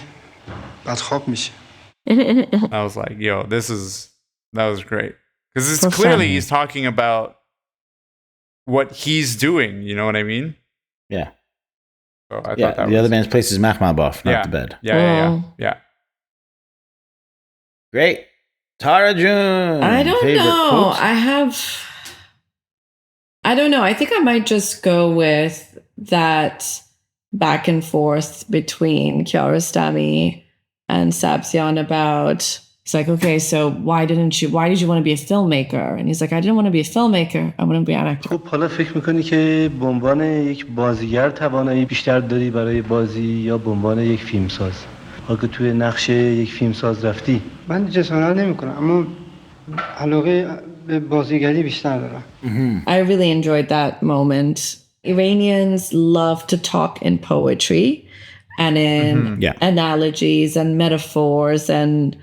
بدخواب میشه. I was like, yo, that was great. Because it's clearly he's talking about what he's doing, you know what I mean? Yeah. So I thought that the other man's place is Makhmalbaf, not the bed. Yeah. Great. Tara June. I don't know. Quotes? I don't know. I think I might just go with that back and forth between Kiarostami and Sabzian about, it's like, okay, so why did you want to be a filmmaker? And he's like, I didn't want to be a filmmaker. I want to be an actor. خب حالا فکر میکنی که به عنوان یک بازیگر توانایی بیشتر داری برای بازی یا به عنوان یک فیلمساز؟ آگه توی نقش یک فیلمساز رفتی؟ من جسارت نمیکنم اما علاقه به بازیگری بیشتر دارم. I really enjoyed that moment. Iranians love to talk in poetry and in analogies and metaphors and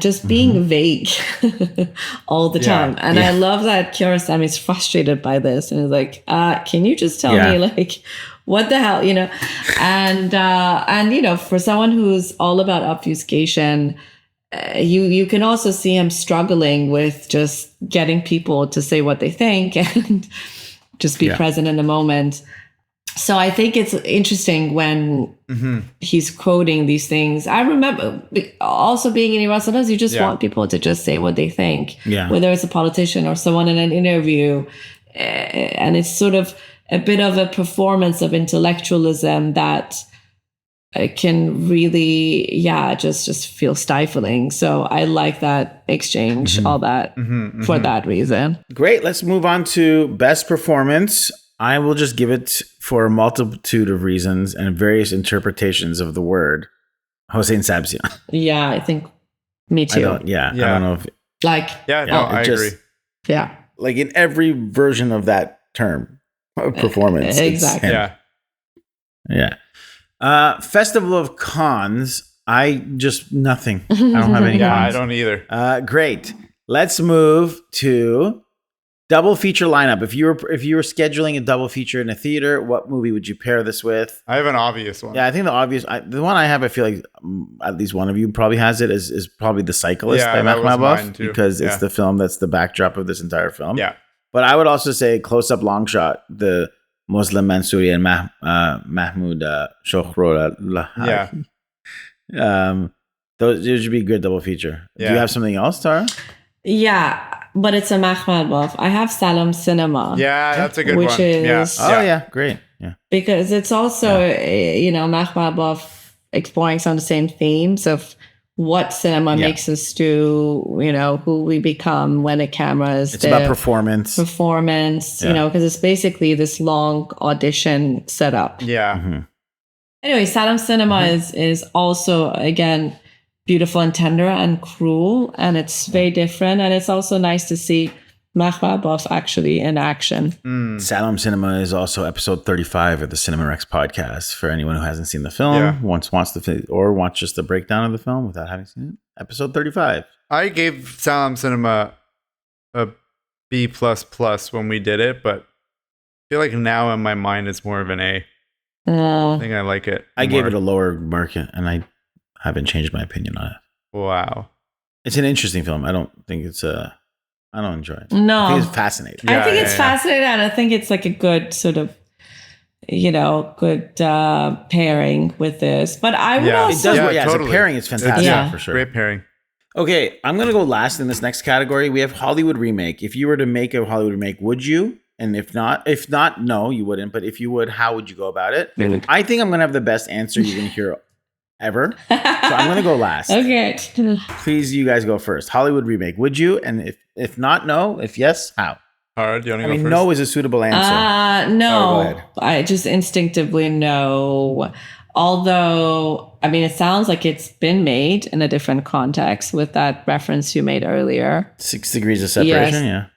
just being vague all the time. And I love that Kiarostami is frustrated by this and is like, can you just tell me, like, what the hell, you know? And you know, for someone who's all about obfuscation, you can also see him struggling with just getting people to say what they think and just be present in the moment. So I think it's interesting when he's quoting these things. I remember also being in Iran, sometimes you just want people to just say what they think, whether it's a politician or someone in an interview. And it's sort of a bit of a performance of intellectualism that can really, just feel stifling. So I like that exchange, all that for that reason. Great. Let's move on to best performance. I will just give it for a multitude of reasons and various interpretations of the word Hossain Sabzian. Yeah, I think me too. I don't know if I agree. Yeah. Like in every version of that term, performance. Exactly. Yeah. Festival of Cons. Nothing. I don't have any cons. I don't either. Great. Let's move to double feature lineup. If you were scheduling a double feature in a theater, what movie would you pair this with? I have an obvious one. Yeah, I think the one I have, I feel like at least one of you probably has it, is probably The Cyclist by Makhmalbaf, because it's the film that's the backdrop of this entire film. Yeah. But I would also say Close Up Long Shot, the Muslim Mansouri and Mahmoud Shohrollah. Yeah. Those should be a good double feature. Yeah. Do you have something else, Tara? Yeah, but it's a Makhmalbaf. I have Salam Cinema. Yeah, that's a good one. Which is... Great. Yeah. Because it's also, Makhmalbaf exploring some of the same themes of what cinema makes us do, who we become when a camera is It's about performance, because it's basically this long audition setup. Yeah. Mm-hmm. Anyway, Salam Cinema is also, again, beautiful and tender and cruel, and it's very different. And it's also nice to see Makhmalbaf actually in action. Salem Cinema is also episode 35 of the Cinema Rex podcast. For anyone who hasn't seen the film, wants just a breakdown of the film without having seen it. Episode 35. I gave Salem Cinema a B++ when we did it, but I feel like now in my mind it's more of an A. I think I like it. I gave it a lower mark, and I haven't changed my opinion on it. Wow. It's an interesting film. I don't think it's I don't enjoy it. No. I think it's fascinating. I think it's fascinating, and I think it's like a good sort of, good pairing with this. But I would also... It does, as a pairing, it's fantastic for sure. Great pairing. Okay, I'm going to go last in this next category. We have Hollywood remake. If you were to make a Hollywood remake, would you? And if not, no, you wouldn't. But if you would, how would you go about it? I think I'm going to have the best answer you're going to hear ever. So I'm going to go last. Okay. Please, you guys go first. Hollywood remake, would you? And if not, no. If yes, how? All right, do you want to go first? No is a suitable answer. No. Go ahead. I just instinctively no. Although, it sounds like it's been made in a different context with that reference you made earlier. 6 Degrees of Separation, yeah.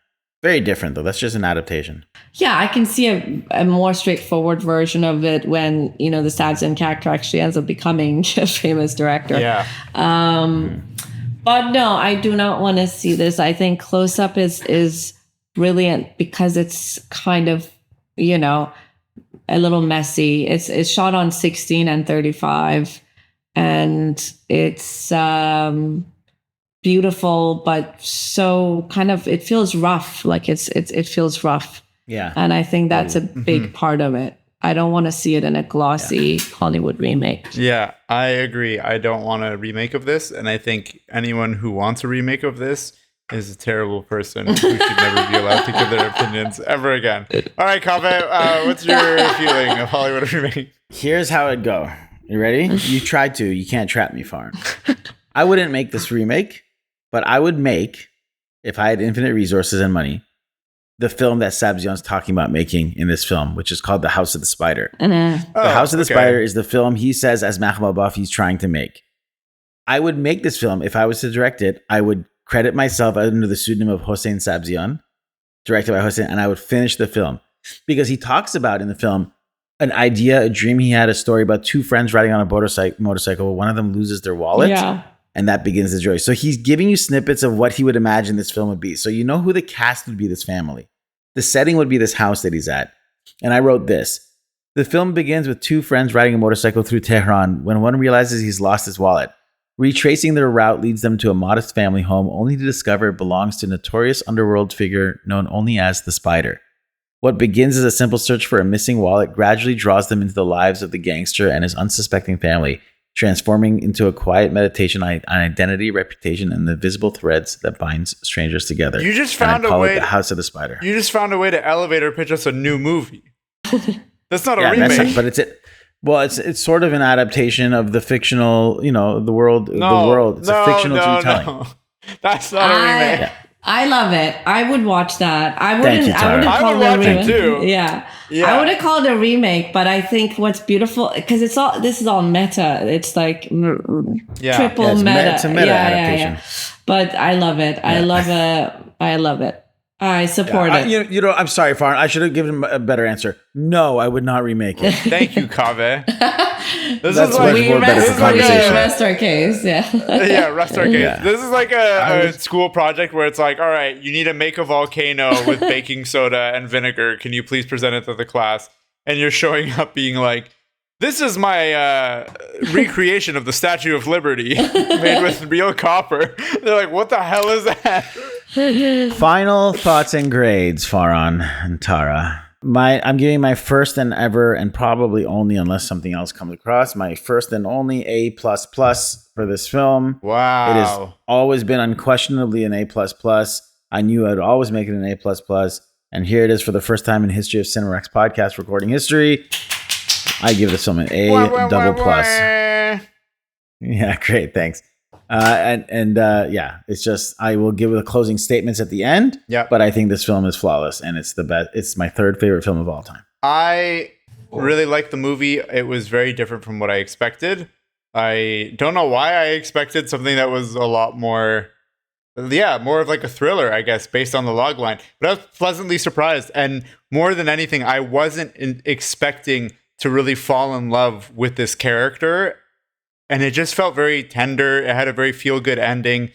Very different, though. That's just an adaptation. Yeah, I can see a more straightforward version of it when, the Sabzian character actually ends up becoming a famous director. Yeah. But no, I do not want to see this. I think Close Up is brilliant because it's kind of, a little messy. It's shot on 16 and 35, and it's beautiful, but so kind of it feels rough. Like it feels rough. Yeah. And I think that's a big part of it. I don't want to see it in a glossy Hollywood remake. Yeah, I agree. I don't want a remake of this, and I think anyone who wants a remake of this is a terrible person who should never be allowed to give their opinions ever again. All right, Kaveh, what's your feeling of Hollywood remake? Here's how it'd go. You ready? You tried to. You can't trap me, Farn. I wouldn't make this remake, but I would make, if I had infinite resources and money, the film that Sabzian's talking about making in this film, which is called The House of the Spider. The House of the Spider is the film he says as Makhmalbaf he's trying to make. I would make this film. If I was to direct it, I would credit myself under the pseudonym of Hossain Sabzian, directed by Hossain, and I would finish the film. Because he talks about in the film an idea, a dream he had, a story about 2 friends riding on a motorcycle. One of them loses their wallet. Yeah. And that begins the joy. So he's giving you snippets of what he would imagine this film would be. So you know who the cast would be, this family. The setting would be this house that he's at. And I wrote this. The film begins with 2 friends riding a motorcycle through Tehran when one realizes he's lost his wallet. Retracing their route leads them to a modest family home only to discover it belongs to a notorious underworld figure known only as the Spider. What begins as a simple search for a missing wallet gradually draws them into the lives of the gangster and his unsuspecting family, transforming into a quiet meditation on identity, reputation, and the visible threads that binds strangers together. You just found a way. The House of the Spider. You just found a way to elevator pitch us a new movie. That's not a remake. But it's sort of an adaptation of the fictional, the world. It's a fictional retelling. No. That's not a remake. I love it. I would watch that. I Thank you, Tara. I would watch it too. Yeah. I wouldn't call it a remake, but I think what's beautiful because this is all meta. It's like triple meta. It's a meta adaptation. But I love it. I love it. I love it. I support it. I'm sorry, Farn. I should have given him a better answer. No, I would not remake it. Thank you, Kaveh. This is like we rest our case. Yeah. Rest our case. Yeah. This is like a school project where it's like, all right, you need to make a volcano with baking soda and vinegar. Can you please present it to the class? And you're showing up being like, this is my recreation of the Statue of Liberty made with real copper. They're like, what the hell is that? Final thoughts and grades, Farhan and Tara. I'm giving my first and ever, and probably only unless something else comes across, my first and only A++ for this film. Wow. It has always been unquestionably an A++. I knew I'd always make it an A++. And here it is for the first time in history of Cinema Rex podcast recording history. I give this film an A++. Yeah, great. Thanks. It's just I will give the closing statements at the end. Yeah. But I think this film is flawless, and it's the best. It's my 3rd favorite film of all time. I really liked the movie. It was very different from what I expected. I don't know why I expected something that was a lot more, more of like a thriller, I guess, based on the log line. But I was pleasantly surprised. And more than anything, I wasn't expecting to really fall in love with this character. And it just felt very tender. It had a very feel-good ending.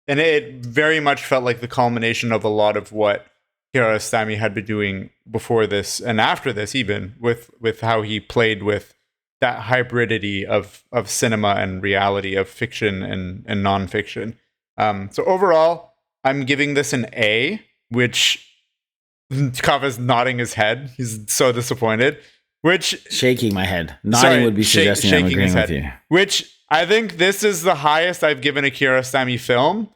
And it very much felt like the culmination of a lot of what Kiarostami had been doing before this and after this, even with how he played with that hybridity of cinema and reality, of fiction and nonfiction. So overall, I'm giving this an A, which Kava's nodding his head. He's so disappointed. Which shaking my head. Nodding would be suggesting I'm agreeing with you. Which I think this is the highest I've given a Kiarostami film,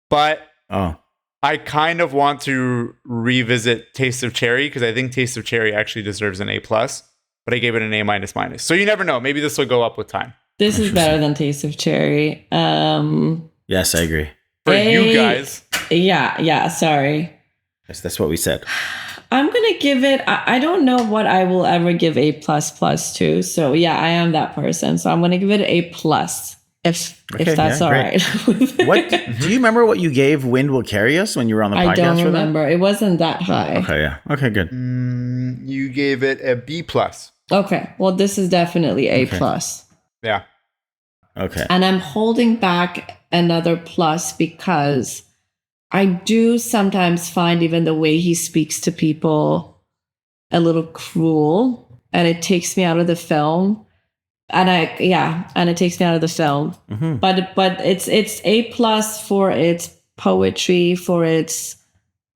but I kind of want to revisit Taste of Cherry because I think Taste of Cherry actually deserves an A+, but I gave it an A-. So you never know. Maybe this will go up with time. This is better than Taste of Cherry. Yes, I agree. For you guys. Yeah, sorry. Yes, that's what we said. I'm going to give it, I don't know what I will ever give A++ to. So yeah, I am that person. So I'm going to give it A+, if that's all right. What do you remember what you gave Wind Will Carry Us when you were on the podcast? I don't remember. It wasn't that high. Okay, yeah. Okay, good. You gave it a B+. Okay, well, this is definitely A+. Yeah. Okay. And I'm holding back another plus because I do sometimes find even the way he speaks to people a little cruel, and it takes me out of the film. And it takes me out of the film. Mm-hmm. But it's A+ for its poetry, for its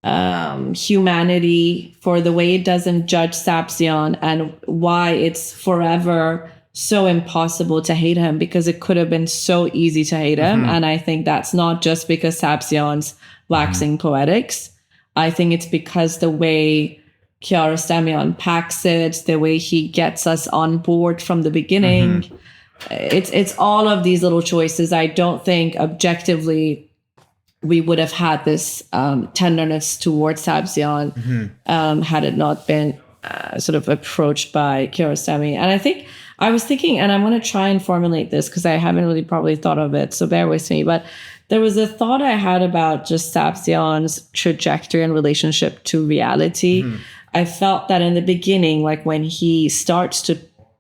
humanity, for the way it doesn't judge Sabzian, and why it's forever so impossible to hate him, because it could have been so easy to hate him. And I think that's not just because Sabzian's waxing poetics. I think it's because the way Kiarostami unpacks it, the way he gets us on board from the beginning. It's all of these little choices. I don't think objectively we would have had this tenderness towards Sabzian had it not been sort of approached by Kiarostami. And I think I was thinking, and I'm going to try and formulate this because I haven't really probably thought of it, so bear with me, but there was a thought I had about just Sabzian's trajectory and relationship to reality. I felt that in the beginning, like when he starts to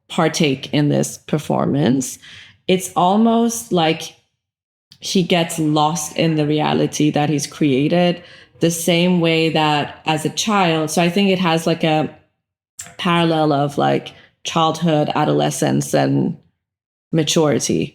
partake in this performance, it's almost like he gets lost in the reality that he's created, the same way that as a child. So I think it has like a parallel of like childhood, adolescence, and maturity.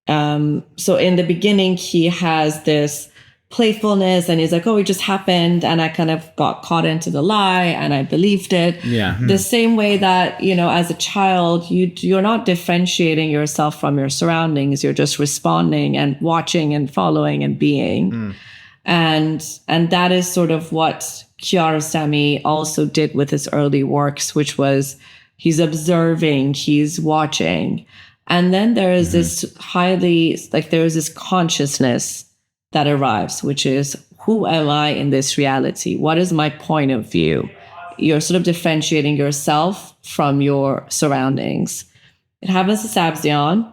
So in the beginning, he has this playfulness and he's like, oh, it just happened. And I kind of got caught into the lie and I believed it. Yeah. The same way that, you know, as a child, you're not differentiating yourself from your surroundings. You're just responding and watching and following and being. And that is sort of what Kiarostami also did with his early works, which was he's observing, he's watching. And then there is this there is this consciousness that arrives, which is, who am I in this reality? What is my point of view? You're sort of differentiating yourself from your surroundings. It happens to Sabzian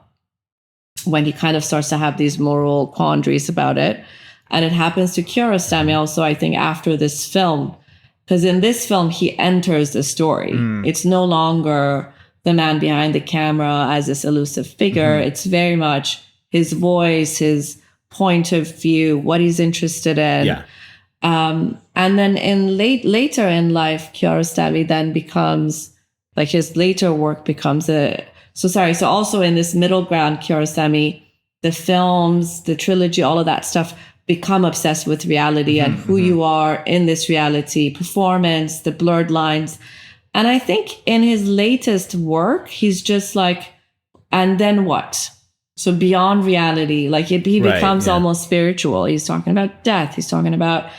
when he kind of starts to have these moral quandaries about it. And it happens to Kiarostami also, I think, after this film. Because in this film, he enters the story. It's no longer the man behind the camera as this elusive figure. It's very much his voice, his point of view, what he's interested in. Yeah. And then later in life, Kiarostami then becomes, like his later work becomes so also in this middle ground, Kiarostami, the films, the trilogy, all of that stuff become obsessed with reality and who you are in this reality, performance, the blurred lines. And I think in his latest work, he's just like, and then what? So beyond reality, like he becomes almost spiritual. He's talking about death. He's talking about,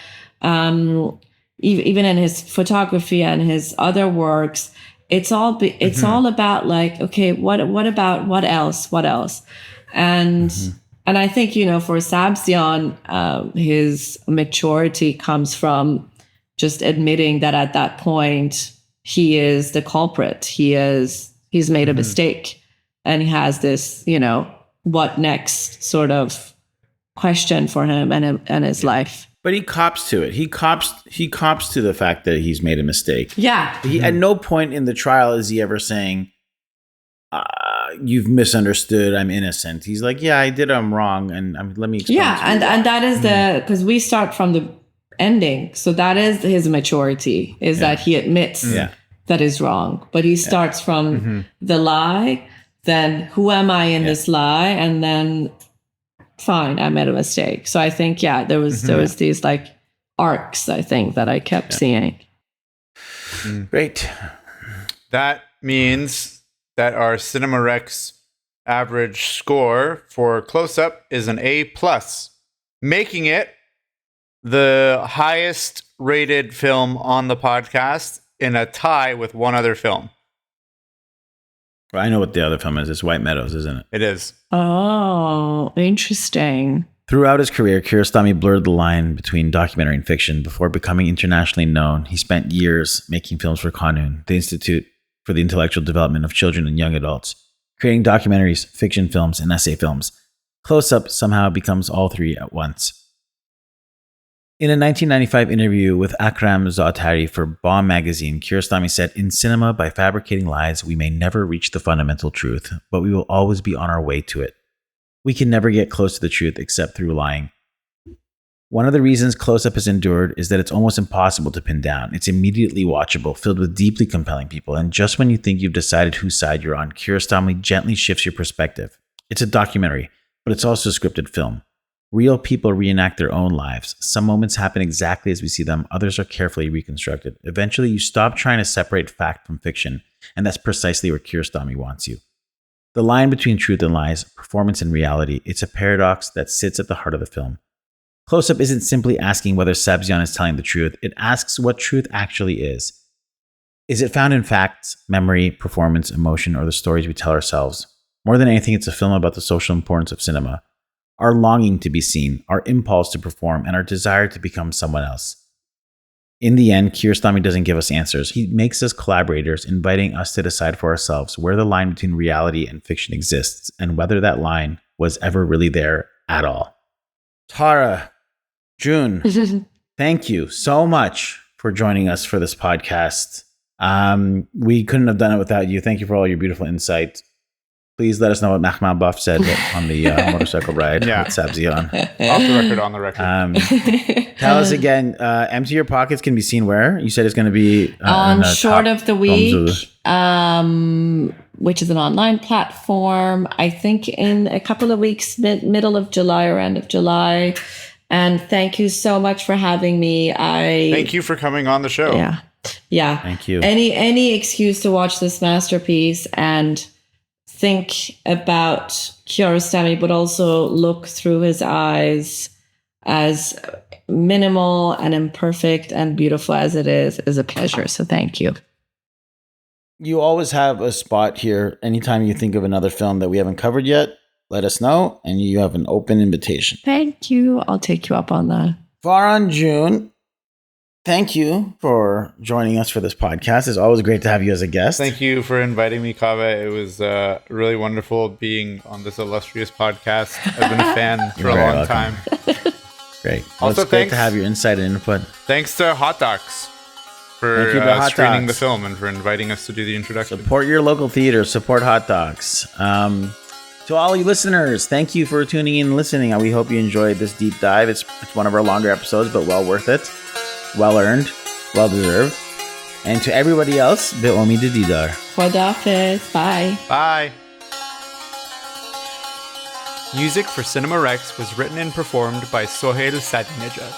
even in his photography and his other works, it's all about like, okay, what else? And I think, you know, for Sabzian, his maturity comes from just admitting that at that point, he is the culprit. He's made a mistake. and he has this, what next sort of question for him and his life. But he cops to it. He cops to the fact that he's made a mistake. Yeah. He at no point in the trial is he ever saying, "You've misunderstood. I'm innocent." He's like, "Yeah, I did. I'm wrong, and let me explain." Yeah, and that is because we start from the ending, so that is his maturity. Is that he admits that is wrong, but he starts from the lie. Then who am I in this lie? And then fine, I made a mistake. So I think there was these like arcs, I think, that I kept seeing. Great. That means that our Cinema Rex average score for Close Up is an A+, making it the highest rated film on the podcast in a tie with one other film. Well, I know what the other film is. It's White Meadows, isn't it? It is. Oh, interesting. Throughout his career, Kiarostami blurred the line between documentary and fiction. Before becoming internationally known, he spent years making films for Kanun, the Institute for the Intellectual Development of Children and Young Adults, creating documentaries, fiction films, and essay films. Close Up somehow becomes all three at once. In a 1995 interview with Akram Zaatari for Bomb magazine, Kiarostami said, "In cinema, by fabricating lies, we may never reach the fundamental truth, but we will always be on our way to it. We can never get close to the truth except through lying." One of the reasons Close Up has endured is that it's almost impossible to pin down. It's immediately watchable, filled with deeply compelling people, and just when you think you've decided whose side you're on, Kiarostami gently shifts your perspective. It's a documentary, but it's also a scripted film. Real people reenact their own lives. Some moments happen exactly as we see them, others are carefully reconstructed. Eventually, you stop trying to separate fact from fiction, and that's precisely where Kiarostami wants you. The line between truth and lies, performance and reality, it's a paradox that sits at the heart of the film. Close Up isn't simply asking whether Sabzian is telling the truth, it asks what truth actually is. Is it found in facts, memory, performance, emotion, or the stories we tell ourselves? More than anything, it's a film about the social importance of cinema. Our longing to be seen, our impulse to perform, and our desire to become someone else. In the end, Kiarostami doesn't give us answers. He makes us collaborators, inviting us to decide for ourselves where the line between reality and fiction exists, and whether that line was ever really there at all. Tara, June, thank you so much for joining us for this podcast. We couldn't have done it without you. Thank you for all your beautiful insight. Please let us know what Makhmalbaf said on the motorcycle ride with Sabzian. Off the record, on the record. Tell us again, Empty Your Pockets can be seen where? You said it's going to be on Short of the Week, which is an online platform, I think in a couple of weeks, middle of July or end of July. And thank you so much for having me. Thank you for coming on the show. Yeah. Thank you. Any excuse to watch this masterpiece and think about Kiarostami, but also look through his eyes, as minimal and imperfect and beautiful as it is a pleasure. So thank you. You always have a spot here. Anytime you think of another film that we haven't covered yet, let us know, and you have an open invitation. Thank you. I'll take you up on that. Farhan, June, thank you for joining us for this podcast. It's always great to have you as a guest. Thank you for inviting me, Kaveh. It was really wonderful being on this illustrious podcast. I've been a fan for a long time. Great. Also, it's great to have your insight and input. Thanks to Hot Docs for screening the film and for inviting us to do the introduction. Support your local theater. Support Hot Docs. To all you listeners, thank you for tuning in and listening. We hope you enjoyed this deep dive. It's one of our longer episodes, but well worth it. Well earned, well deserved. And to everybody else, Be'omid Didar. Khodafez. Bye. Bye. Music for Cinema Rex was written and performed by Sohail Sadinejad.